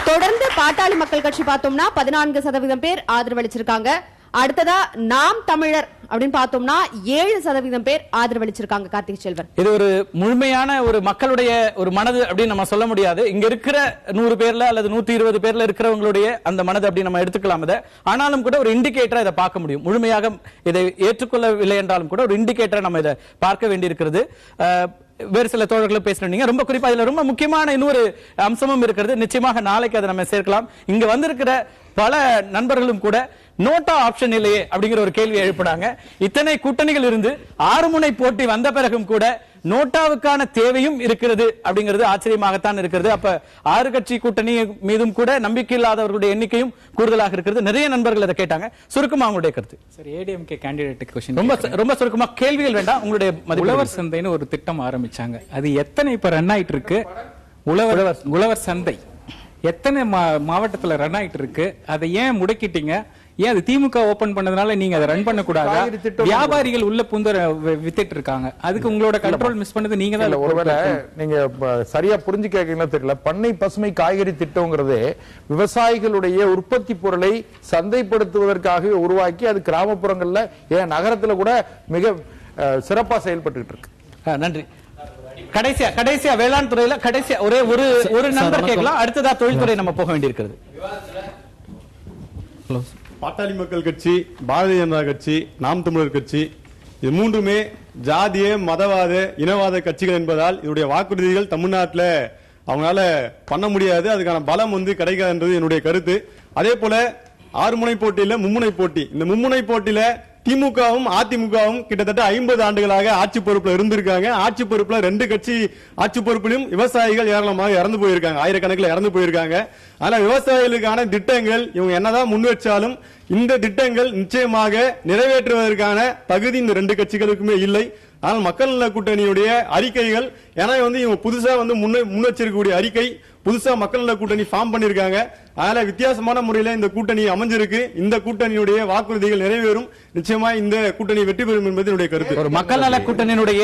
தொடர்ந்து பாட்டாளி மக்கள் கட்சி பார்த்தோம்னா 14% பேர் ஆதரவு அளிச்சிருக்காங்க. அடுத்ததா நாம் தமிழர் அப்படின்னு பார்த்தோம்னா 7% பேர் ஆதரவு அளிச்சிருக்காங்க. கார்த்திகை செல்வன், இது ஒரு முழுமையான ஒரு மக்களுடைய ஒரு மனது அப்படின்னு நம்ம சொல்ல முடியாது. இங்க இருக்கிற 100 பேர்ல அல்லது 120 பேர்ல இருக்கிறவங்களுடைய அந்த மனது அப்படி நம்ம எடுத்துக்கலாம். இதை ஆனாலும் கூட ஒரு இண்டிகேட்டரா இதை பார்க்க முடியும். முழுமையாக இதை ஏற்றுக்கொள்ளவில்லை என்றாலும் கூட ஒரு இண்டிகேட்டரா நம்ம இதை பார்க்க வேண்டியிருக்கிறது. வேறு சில தோழர்களும் பேசுறீங்க. ரொம்ப குறிப்பா இதுல ரொம்ப முக்கியமான இன்னொரு அம்சமும் இருக்கிறது. நிச்சயமாக நாளைக்கு அதை நம்ம சேர்க்கலாம். இங்க வந்திருக்கிற பல நண்பர்களும் கூட நோட்டா ஆப்ஷன் இல்லையே அப்படிங்கிற ஒரு கேள்வி எழுப்பினாங்க. இத்தனை கூட்டணிகள் இருந்து 6 முனை போட்டி வந்த பிறகும் கூட நோட்டாவுக்கான தேவையும் இருக்கிறது அப்படிங்கிறது ஆச்சரியமாகத்தான் இருக்கிறது. அப்ப 6 கட்சி கூட்டணி மீதும் கூட நம்பிக்கை இல்லாதவர்களுடைய எண்ணிக்கையும் கூடுதலாக இருக்கிறது. நிறைய நண்பர்கள் அதை கேட்டாங்க. சுருக்கமா உங்களுடைய கருத்து. சார், ஏடிஎம்கே கேண்டிடேட் क्वेश्चन ரொம்ப சுருக்கமா, கேள்விகள் வேண்டாம். உங்களுடைய உழவர் சந்தைன்னு ஒரு திட்டம் ஆரம்பிச்சாங்க. அது எத்தனை இப்ப ரன் ஆயிட்டு இருக்கு? உழவர் சந்தை எத்தனை மாவட்டத்துல ரன் ஆயிட்டு இருக்கு? அதை ஏன் முடக்கிட்டீங்க? ஏன் அது திமுக ஓபன் பண்ணதுனால நீங்க அதை ரன் பண்ண கூடாது? வியாபாரிகள் உள்ள புந்தர வித்துட்டு இருக்காங்க. அதுக்கு உங்களோட கண்ட்ரோல் மிஸ் பண்ணது நீங்க தான். ஒருவேளை நீங்க சரியா புரிஞ்சுக்கீங்களா தெரியல. பண்ணை பசுமை காய்கறி திட்டம்ங்கிறது விவசாயிகளுடைய உற்பத்தி பொருளை சந்தைப்படுத்துவதற்காக உருவாக்கி அது கிராமப்புறங்கள்ல ஏன் நகரத்துல கூட மிக சிறப்பா செயல்பட்டு இருக்கு. நன்றி. கடைசியா வேளாண் துறையில கடைசியா ஒரு நம்பர் கேட்கலாம். அடுத்ததா தொழில்துறை நம்ம போக வேண்டியிருக்கிறது. பாட்டாளி மக்கள் கட்சி, பாரதிய ஜனதா கட்சி, நாம் தமிழர் கட்சி, இது மூன்றுமே ஜாதிய மதவாத இனவாத கட்சிகள் என்பதால் இதனுடைய வாக்குறுதிகள் தமிழ்நாட்டில் அவங்களால பண்ண முடியாது. அதுக்கான பலம் கிடைக்காதுன்றது என்னுடைய கருத்து. அதே போல 6 முனை போட்டியில மும்முனை போட்டி. இந்த மும்முனை போட்டியில திமுகவும் அதிமுகவும் கிட்டத்தட்ட 50 ஆண்டுகளாக ஆட்சி பொறுப்புல இருந்திருக்காங்க. ஆட்சி பொறுப்புல 2 கட்சி ஆட்சி பொறுப்பிலும் விவசாயிகள் ஏராளமாக இறந்து போயிருக்காங்க, ஆயிரக்கணக்கில் இறந்து போயிருக்காங்க. ஆனா விவசாயிகளுக்கான திட்டங்கள் இவங்க என்னதான் முன் வச்சாலும் இந்த திட்டங்கள் நிச்சயமாக நிறைவேற்றுவதற்கான தகுதி இந்த 2 கட்சிகளுக்குமே இல்லை. ஆனால் மக்கள் நல கூட்டணியுடைய அறிக்கைகள், ஏன்னா இவங்க புதுசா முன் வச்சிருக்கக்கூடிய அறிக்கை, புதுசா மக்கள் நல கூட்டணி ஃபார்ம் பண்ணிருக்காங்க. அதனால வித்தியாசமான முறையில இந்த கூட்டணி அமைஞ்சிருக்கு. இந்த கூட்டணியுடைய வாக்குறுதிகள் நிறைவேறும். நிச்சயமா இந்த கூட்டணி வெற்றி பெறும் என்பது என்னுடைய கருத்து. ஒரு மக்கள் நல கூட்டணியினுடைய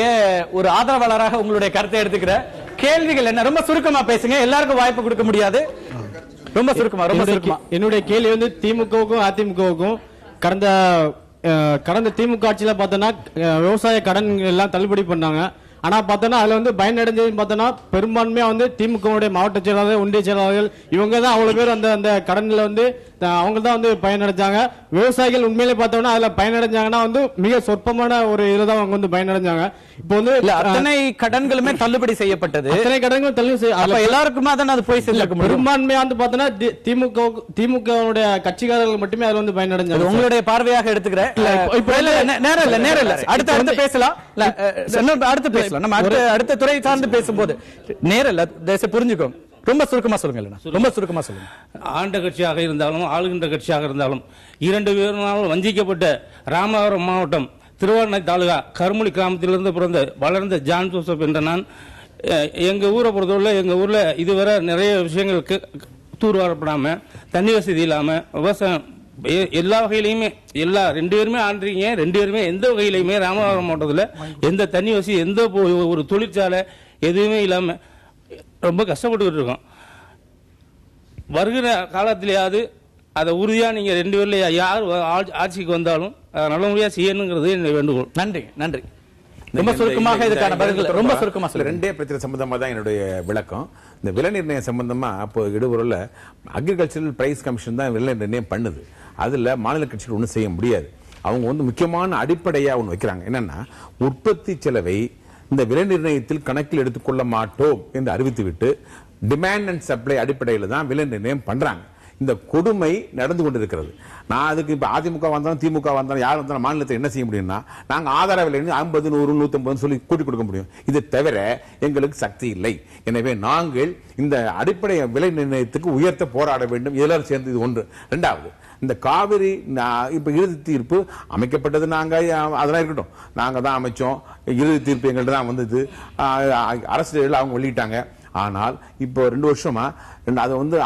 ஒரு ஆதரவாளராக உங்களுடைய கருத்தை எடுத்துக்கிற கேள்விகள் என்ன? ரொம்ப சுருக்கமா பேசுங்க, எல்லாருக்கும் வாய்ப்பு கொடுக்க முடியாது. ரொம்ப சுருக்கமா. என்னுடைய கேள்வி வந்து திமுகவுக்கும் அதிமுகவுக்கும் கடந்த திமுக ஆட்சியில பார்த்தோன்னா விவசாய கடன் எல்லாம் தள்ளுபடி பண்ணாங்க. ஆனா பார்த்தோன்னா அதுல வந்து பயனடைஞ்சதுன்னு பார்த்தோன்னா பெரும்பான்மையா வந்து திமுகவுடைய மாவட்ட செயலாளர்கள், ஒன்றிய செயலாளர்கள் இவங்க தான் அவ்வளவு பேர் அந்த கடன்ல வந்து அவங்க தான் வந்து பயனடைஞ்சாங்க. விவசாயிகள் உண்மையிலே பார்த்தோம்னா அதுல பயனடைஞ்சாங்கன்னா வந்து மிக சொற்பமான ஒரு இதுல தான் அவங்க வந்து பயனடைஞ்சாங்க. இப்போ வந்து அத்தனை கடன்களுமே தள்ளுபடி செய்யப்பட்டது. அத்தனை கடன்களும் தள்ளுபடி எல்லாருக்குமே தான் அது போய் சேர்ந்திருக்கும். பெரும்பான்மையா வந்து பார்த்தோன்னா திமுகவுடைய கட்சிக்காரர்கள் மட்டுமே அதுல வந்து பயனடைஞ்சாங்க. உங்களுடைய பார்வையாக எடுத்துக்கிறேன். நேரம் இல்ல. அடுத்து பேசலாம். அடுத்து பேசலாம். நம்ம அடுத்த துறை சார்ந்து பேசும்போது நேரம் இல்ல. புரிஞ்சுக்கோங்க. ரொம்ப சுருக்கமா சொல்லுங்க. ஆண்ட கட்சியாக இருந்தாலும் ஆளுகின்ற கட்சியாக இருந்தாலும் 2 பேரும் வஞ்சிக்கப்பட்ட ராமநாதபுரம் மாவட்டம் திருவாரணை தாலுகா கருமுளி கிராமத்திலிருந்து பிறந்த வளர்ந்த ஜான் ஜோசப் என்ற நான் எங்க ஊரை பொறுத்தவரை எங்க ஊர்ல இதுவரை நிறைய விஷயங்களுக்கு தூர்வாரப்படாம, தண்ணி வசதி இல்லாம, விவசாயம் எல்லா வகையிலையுமே 2 பேருமே ஆண்டுறீங்க. 2 பேருமே எந்த வகையிலையுமே ராமநாதபுரம் மாவட்டத்தில் எந்த தண்ணி வசதி, எந்த ஒரு தொழிற்சாலை எதுவுமே இல்லாம ரொம்ப கஷ்டப்பட்டு இருக்கோம். வருகிற காலத்திலேயாவது அதை உறுதியா நீங்க 2 பேர்ல யார் ஆட்சிக்கு வந்தாலும் நல்ல முறையா செய்யணுங்கிறது என்னுடைய வேண்டுகோள். நன்றி. ரொம்ப சுருக்கமாக இதுக்கான பதில்கள் ரொம்ப சுருக்கமா சொல்லுங்க. 2 பிரச்சனை சம்பந்தமா தான் என்னுடைய விளக்கம். இந்த விலை நிர்ணயம் சம்பந்தமா அப்போ இடுபொருள்ல அக்ரிகல்ச்சரல் பிரைஸ் கமிஷன் தான் விலை நிர்ணயம் பண்ணுது. அதுல மாநில கட்சிகள் ஒன்றும் செய்ய முடியாது. அவங்க வந்து முக்கியமான அடிப்படையா ஒன்று வைக்கிறாங்க. என்னன்னா, உற்பத்தி செலவை இந்த விலை நிர்ணயத்தில் கணக்கில் எடுத்துக்கொள்ள மாட்டோம் என்று அறிவித்துவிட்டு டிமாண்ட் அண்ட் சப்ளை அடிப்படையில் தான் விலை நிர்ணயம் பண்றாங்க. இந்த கொடுமை நடந்து கொண்டிருக்கிறது. நான் அதுக்கு இப்ப அதிமுக வந்தாலும் திமுக வந்தாலும் யார் வந்தாலும் மாநிலத்தில் என்ன செய்ய முடியும்னா, நாங்க ஆதார விலை 50, 100, 150 சொல்லி கூட்டி கொடுக்க முடியும். இது தவிர எங்களுக்கு சக்தி இல்லை. எனவே நாங்கள் இந்த அடிப்படை விலை நிர்ணயத்துக்கு உயர்த்த போராட வேண்டும். எல்லாரும் சேர்ந்து இது ஒன்று. 2வது, இந்த காவிரி இப்ப இறுதி தீர்ப்பு அமைக்கப்பட்டது நாங்க, அதெல்லாம் இருக்கட்டும், நாங்க தான் அமைச்சோம். இறுதி தீர்ப்பு எங்கள்ட்ட தான் வந்தது. அரசு அவங்க வெளியிட்டாங்க. ஆனால் இப்போ 2 வருஷமா அது வந்து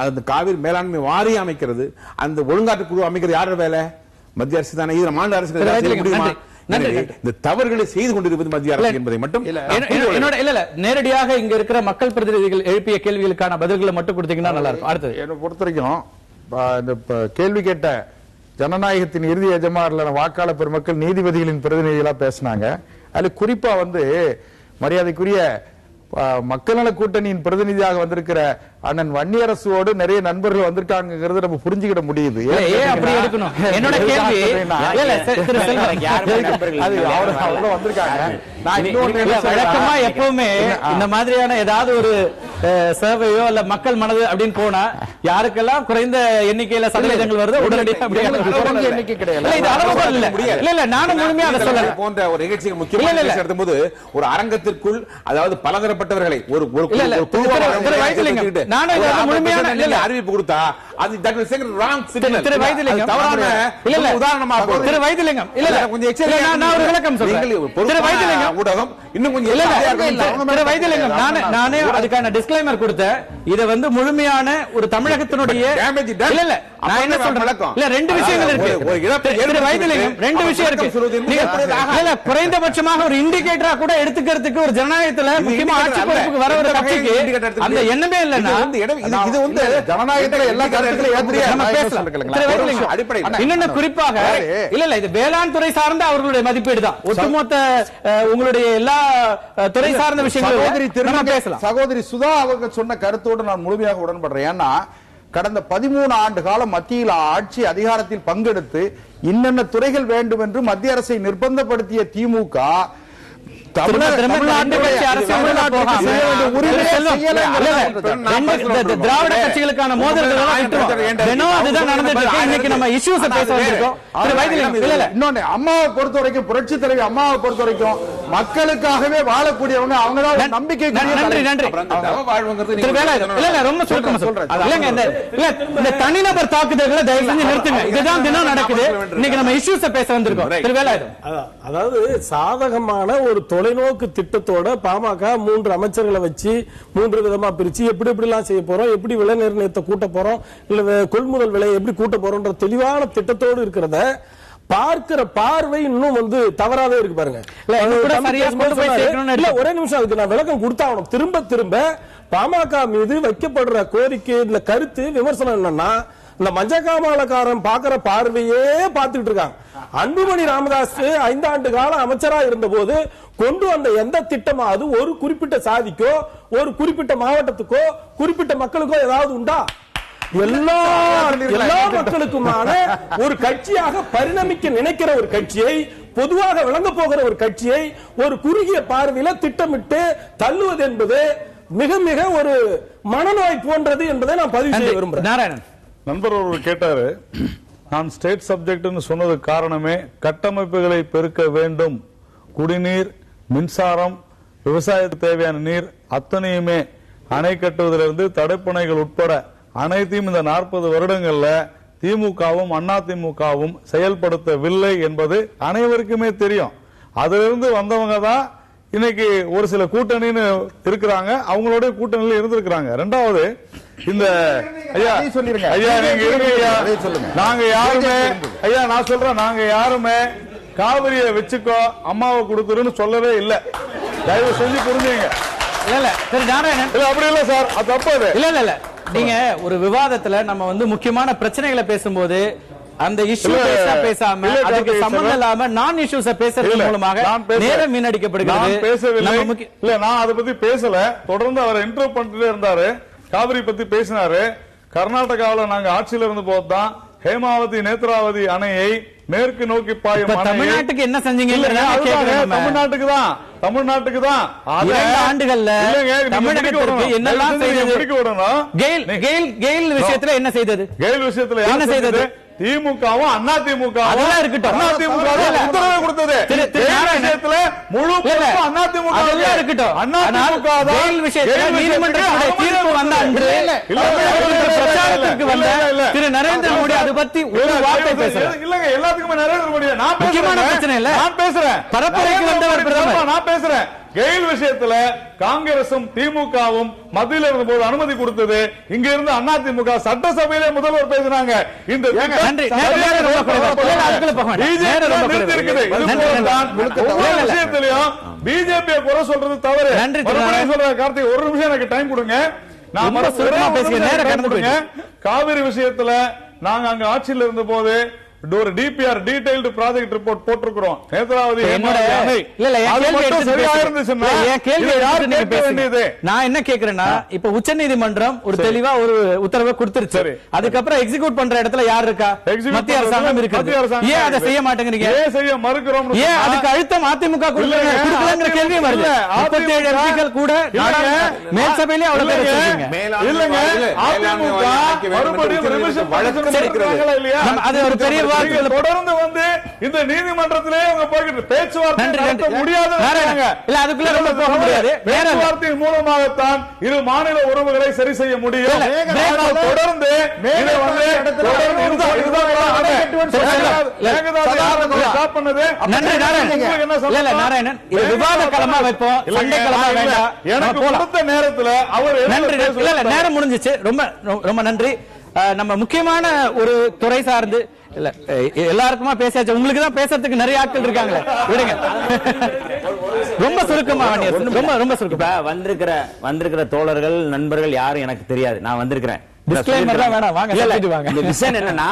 அந்த காவிரி மேலாண்மை வாரியம் அமைக்கிறது, அந்த ஒழுங்காற்று குழு அமைக்கிறது யாரோட வேலை? மத்திய அரசு தானே. இதுல மாநில அரசு முடியுமா? இந்த தவறுகளை செய்து கொண்டிருப்பது மத்திய அரசு என்பதை மட்டும் நேரடியாக இங்க இருக்கிற மக்கள் பிரதிநிதிகள் எழுப்பிய கேள்விகளுக்கான பதில்களை மட்டும் கொடுத்தீங்கன்னா நல்லா இருக்கும். அடுத்தது, என்னை பொறுத்த வரைக்கும் இந்த கேள்வி கேட்ட ஜனநாயகத்தின் இறுதி எஜமானர்களான வாக்காளர் பெருமக்கள் நீதிபதிகளின் பிரதிநிதிகளா பேசினாங்க. அதுல குறிப்பா வந்து மரியாதைக்குரிய மக்கள் நல கூட்டணியின் பிரதிநிதியாக வந்திருக்கிற அண்ணன் வன்னியரசோடு நிறைய நண்பர்கள் வந்திருக்காங்கிறது நம்ம புரிஞ்சுக்கிட முடியுது. என்னோட கேள்வி வழக்கமா எப்பவுமே இந்த மாதிரியான ஏதாவது ஒரு சேவையோ இல்ல மக்கள் மனது அப்படின்னு போனா யாருக்கெல்லாம் குறைந்த எண்ணிக்கையில சதவீதங்கள் வருது உடனடியாக எண்ணிக்கை கிடையாது. நானும் முழுமையாக சொல்ல போன்ற ஒரு நிகழ்ச்சிக்கு முக்கியமான எடுத்தும்போது ஒரு அரங்கத்திற்குள், அதாவது பலதரப்பட்டவர்களை ஒரு அறிவிப்பு கொடுத்தா அது திரு வைத்திலிங்கம் திரு வைத்திலிங்கம் கொஞ்சம் விளக்கம் சொல்றேன். ஊடகம் இன்னும் கொஞ்சம் திரு வைத்திலிங்கம் நானே அதுக்கான டிஸ்க்ளைமர் கொடுத்தேன். இதை வந்து முழுமையான ஒரு தமிழகத்தினுடைய இல்ல நான் என்ன சொல்றேன், இல்ல 2 விஷயங்கள் இருக்கு. திரு வைத்திலிங்கம் 2 விஷயம் இருக்கு. குறைந்தபட்சமாக ஒரு இண்டிகேட்டரா கூட எடுத்துக்கிறதுக்கு ஒரு ஜனநாயகத்துல முக்கியமா ஆட்சி பொறுப்புக்கு வர ஒரு கட்சிக்கு அந்த எண்ணமே இல்லைன்னா இது வந்து ஜனநாயகத்துல எல்லா இன்னொன்னு குறிப்பாக இல்ல இது வேளாண் துறை சார்ந்த அவர்களுடைய மதிப்பீடு தான். ஒட்டுமொத்த உங்களுடைய எல்லா துறை சார்ந்த விஷயங்களும் பேசலாம். சகோதரி சுதா அவங்க சொன்ன கருத்தோடு நான் முழுமையாக உடன்படுறேன். ஏன்னா கடந்த 13 ஆண்டு காலம் மத்தியில் ஆட்சி அதிகாரத்தில் பங்கெடுத்து இன்னென்ன துறைகள் வேண்டும் என்று மத்திய அரசை நிர்பந்தப்படுத்திய திமுக திராவிட கட்சிகளுக்கான மோதல்கள் அம்மாவை பொறுத்த வரைக்கும், புரட்சி தலைவி அம்மாவை பொறுத்த வரைக்கும் மக்களுக்காகவே வாழக்கூடியவங்க, அவங்கதான் நம்பிக்கை. இந்த தனிநபர் தாக்குதல்களை தயவு செஞ்சு நிறுத்துங்க. இதுதான் தினம் நடக்குது. இன்னைக்கு நம்ம இஷ்யூஸ் பேச வந்திருக்கோம். அதாவது சாதகமான ஒரு தொலைநோக்கு திட்டத்தோட பாமக 3 அமைச்சர்களை வச்சு 3 விதமா பிரிச்சு எப்படி எல்லாம் செய்ய போறோம், எப்படி விலை நிர்ணயத்தை கூட்ட போறோம், இல்ல கொள்முதல் விலையை எப்படி கூட்ட போறோம்ன்ற தெளிவான திட்டத்தோடு இருக்கிறத பார்க்கிற பார்வை இன்னும் வந்து தவறாவே இருக்கு பாருங்க. ஒரே நிமிஷம் அதுக்கு நான் விளக்கம் கொடுத்தாகணும். திரும்ப திரும்ப பாமக மீது வைக்கப்படுற கோரிக்கை கருத்து விமர்சனம் என்னன்னா, இந்த மஞ்சக்காமலக்காரன் பாக்குற பார்வையே பார்த்துட்டு இருக்காங்க. அன்புமணி ராமதாஸ் 5 ஆண்டு காலம் அமைச்சரா இருந்த போது கொண்டு வந்த எந்த திட்டமாவது ஒரு குறிப்பிட்ட சாதிக்கோ ஒரு குறிப்பிட்ட மாவட்டத்துக்கோ குறிப்பிட்ட மக்களுக்கோ ஏதாவது உண்டா? எல்லா மக்களுக்குமான ஒரு கட்சியாக பரிணமிக்க நினைக்கிற ஒரு கட்சியை, பொதுவாக விளங்க போகிற ஒரு கட்சியை ஒரு குறுகிய பார்வையில திட்டமிட்டு தள்ளுவது என்பது மிக மிக ஒரு மனநோய் போன்றது என்பதை நான் பதிவு செய்ய விரும்புறேன். நாராயணன் நண்பர் ஒருவர் கேட்டாரு, நான் ஸ்டேட் சப்ஜெக்ட் சொன்னது காரணமே கட்டமைப்புகளை பெருக்க வேண்டும், குடிநீர், மின்சாரம், விவசாயத்துக்கு தேவையான நீர் அத்தனையுமே அணை கட்டுவதிலிருந்து தடுப்பணைகள் உட்பட அனைத்தையும் இந்த 40 வருடங்கள்ல திமுகவும் அதிமுகவும் செயல்படுத்தவில்லை என்பது அனைவருக்குமே தெரியும். அதிலிருந்து வந்தவங்க தான் இன்னைக்கு ஒரு சில கூட்டணின்னு இருக்கிறாங்க, அவங்களோட கூட்டணியில் இருந்திருக்கிறாங்க. ரெண்டாவது இந்த ஐயா நீங்க இருங்க ஐயா, நாங்க யாருமே ஐயா நான் சொல்றேன், நாங்க யாருமே காவிரியை வச்சுக்கோ அம்மாவை கொடுத்துருன்னு சொல்லவே இல்லை. தயவு செஞ்சு புரிஞ்சுங்க. இல்ல சரி நாராயணன், இல்ல அப்படி இல்ல சார், அது தப்பு. இல்ல நீங்க ஒரு விவாதத்துல நம்ம வந்து முக்கியமான பிரச்சனைகளை பேசும்போது அந்த இஷ்யூ பேசாம அதுக்கு சம்பந்தம் இல்லாம நான் இஷ்யூஸ் பேசுறது மூலமாக நேரம் வீணடிக்கப்படுகிறது. இல்ல நான் அதை பத்தி பேசல, தொடர்ந்து அவர் இன்டர்வியூ பண்ணிட்டே இருந்தாரு, காவிரி பத்தி பேசினாரு. கர்நாடகாவில் நாங்க ஆட்சியில இருந்து போதுதான் ஹேமாவதி நேத்ராவதி அணையை மேற்கு நோக்கி பாயும். தமிழ்நாட்டுக்கு என்ன செஞ்சீங்க? தமிழ்நாட்டுக்கு தான் 2 ஆண்டுகள்ல தமிழகத்திற்கு என்னெல்லாம் செய்தது? கெயில் விஷயத்துல என்ன செய்தது? கெயில் விஷயத்துல என்ன செய்தது? திமுகவும் அதிமுகவும் இருக்கட்டும், அதிமுக உத்தரவு கொடுத்தது விஷயத்துல முழு அதிமுக இருக்கட்டும். கெயில் விஷயத்துல நீதிமன்றத்துடைய தீர்ப்பு வந்த அன்று பிரச்சாரத்திற்கு வந்த திரு நரேந்திர மோடி அதை பத்தி ஒரு வார்த்தை பேசுறேன். இல்லங்க எல்லாத்துக்குமே நரேந்திர மோடி நான் முக்கியமான பிரச்சனை இல்ல, நான் பேசுறேன். பரப்புரைக்கு வந்தவர் பிரதமர், நான் பேசுறேன். கெயில் விஷயத்துல காங்கிரசும் திமுகவும் மத்தியில் இருந்த போது அனுமதி கொடுத்தது. இங்க இருந்து அதிமுக சட்டசபையிலே முதல்வர் பேசினாங்க. இந்த விஷயத்திலையும் பிஜேபி குறை சொல்றது தவறு. சொல்ற கார்த்திக் ஒரு நிமிஷம் எனக்கு டைம் கொடுங்க. நான் காவிரி விஷயத்துல நாங்க அங்க ஆட்சியில் இருந்த போது ஒரு டிபிஆர் டீடைல்டு ப்ராஜெக்ட் ரிப்போர்ட் போட்டிருக்கிறோம். நேத்ராவதி நான் என்ன கேக்குறேன்னா, இப்ப உச்சநீதிமன்றம் ஒரு தெளிவா ஒரு உத்தரவை கொடுத்துருச்சு. அதுக்கப்புறம் எக்ஸிக்யூட் பண்ற இடத்துல யார் இருக்கா? மத்திய அரசாங்கம் இருக்கு. ஏன் அதை செய்ய மாட்டேங்கிறீங்க? ஏன் செய்ய மறுக்கிறோம்? ஏன் அதுக்கு அழுத்தம் அதிமுக கொடுக்கலங்கிற கேள்வியும் வருது. 37 எம்பிக்கள் கூட மேல் சபையிலே அவ்வளவு இல்லங்க, அதிமுக மறுபடியும் அது ஒரு பெரிய தொடர்ந்து வந்து இந்த நீதிமன்றத்திலே அவங்க போய்கிட்டு பேச்சுவார்த்தை நடத்த முடியாது. இல்ல அதுக்குள்ள ரொம்ப போக முடியாது. பேச்சுவார்த்தையின் மூலமாகத்தான் இரு மாநில உறவுகளை சரி செய்ய முடியும். தொடர்ந்து நாராயணன் விவாத களமா வைப்போம், சண்டை களமா வேண்டாம். எனக்கு கொடுத்த நேரத்தில் அவர் நேரம் முடிஞ்சிச்சு. ரொம்ப ரொம்ப நன்றி. நம்ம முக்கியமான ஒரு துறை சார்ந்து இல்ல எல்லாருக்குமா பேசியாச்சு, உங்களுக்கு தான் பேசுறதுக்கு நிறைய ஆட்கள் இருக்காங்களே, விடுங்க. ரொம்ப சுருக்கமா ரொம்ப சுருக்கமா. வந்திருக்கிற தோழர்கள் நண்பர்கள் யாரும் எனக்கு தெரியாது. நான் வந்திருக்கிறேன். விஷயம் என்னன்னா,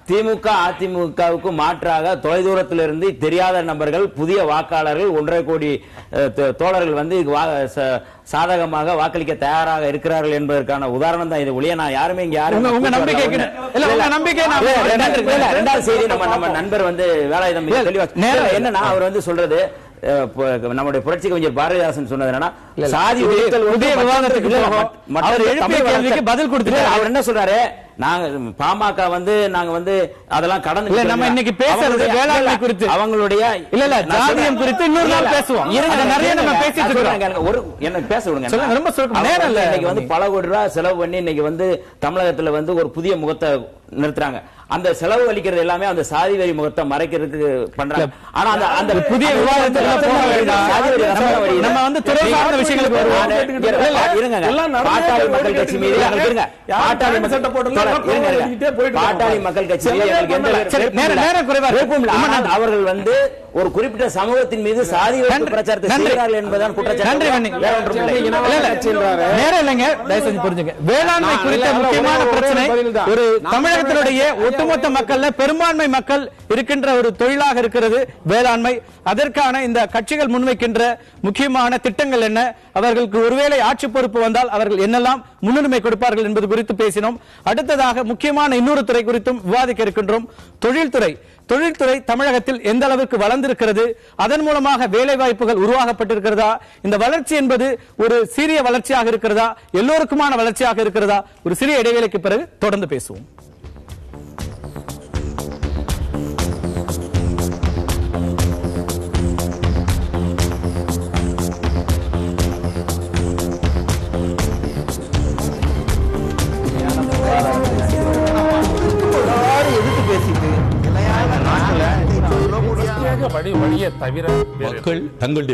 திமுக அதிமுகவுக்கு மாற்றாக தொலைதூரத்திலிருந்து தெரியாத நபர்கள், புதிய வாக்காளர்கள் 1.5 கோடி தோழர்கள் வந்து சாதகமாக வாக்களிக்க தயாராக இருக்கிறார்கள் என்பதற்கான உதாரணம் தான் இது. ஒழிய நான் யாருமே இங்க யாரும் உங்க நம்பிக்கை ரெண்டாவது செய்தி நம்ம நண்பர் வந்து வேலாயுதம் தெளிவா என்னன்னா, அவர் வந்து சொல்றது நம்முடைய புரட்சி கவிஞர் பாரதிதாசன் சொன்னது என்னன்னா, சாதி ஒழித்தல் பதில் கொடுத்து அவர் என்ன சொல்றாரு, நாங்க பாமக வந்து நாங்க வந்து அதெல்லாம் கடந்து நம்ம இன்னைக்கு பேசுறது வேளாண்மை குறித்து, அவங்களுடைய இல்ல ஜாதியம் குறித்து இன்னொரு நாள் பேசுவோம். நிறைய நம்ம பேசிட்டு இருக்கோம். ஒரு எனக்கு பேச விடுங்க. ரொம்ப நேரம் இல்ல. இன்னைக்கு வந்து பல கோடி ரூபாய் செலவு பண்ணி இன்னைக்கு வந்து தமிழகத்துல வந்து ஒரு புதிய முகத்தை நிறுத்துறாங்க. அந்த செலவு அளிக்கிறது எல்லாமே அந்த சாதி வரி முகத்தை மறைக்கிறதுக்கு பண்றாங்க. ஆனா அந்த அந்த புதிய விவாதத்துல நம்ம வந்து துறை சார்ந்த விஷயங்களுக்கு வருவோம். பாட்டாளி மக்கள் கட்சி மீது பாட்டாளி மக்கள் கட்சி அவர்கள் வந்து ஒரு குறிப்பிட்ட சமூகத்தின் மீது சாதி பிரச்சாரத்தை செய்கிறார்கள் என்பதுதான் குற்றச்சாட்டு. நேரம் இல்லைங்க, தயவு செஞ்சு புரிஞ்சுங்க. வேளாண்மை குறித்த முக்கியமான பிரச்சனை ஒரு தமிழகத்தினுடைய ஒட்டுமொத்த மக்கள்ல பெரும்பான்மை மக்கள் இருக்கின்ற ஒரு தொழிலாக இருக்கிறது வேளாண்மை. அதற்கான இந்த கட்சிகள் முன்வைக்கின்ற முக்கியமான திட்டங்கள் என்ன, அவர்களுக்கு ஒருவேளை ஆட்சி பொறுப்பு வந்தால் அவர்கள் என்னெல்லாம் முன்னுரிமை கொடுப்பார்கள் என்பது குறித்து பேசினோம். அடுத்ததாக முக்கியமான இன்னொரு துறை குறித்தும் விவாதிக்க இருக்கின்றோம். தொழில்துறை. தொழில்துறை தமிழகத்தில் எந்த அளவுக்கு வளர்ந்திருக்கிறது, அதன் மூலமாக வேலை வாய்ப்புகள் உருவாக்கப்பட்டிருக்கிறதா, இந்த வளர்ச்சி என்பது ஒரு சீரிய வளர்ச்சியாக இருக்கிறதா, எல்லோருக்குமான வளர்ச்சியாக இருக்கிறதா? ஒரு சிறிய இடைவேளைக்கு பிறகு தொடர்ந்து பேசுவோம். எதிர்த்து பேசிட்டு வழியை தவிர மக்கள் தங்களுடைய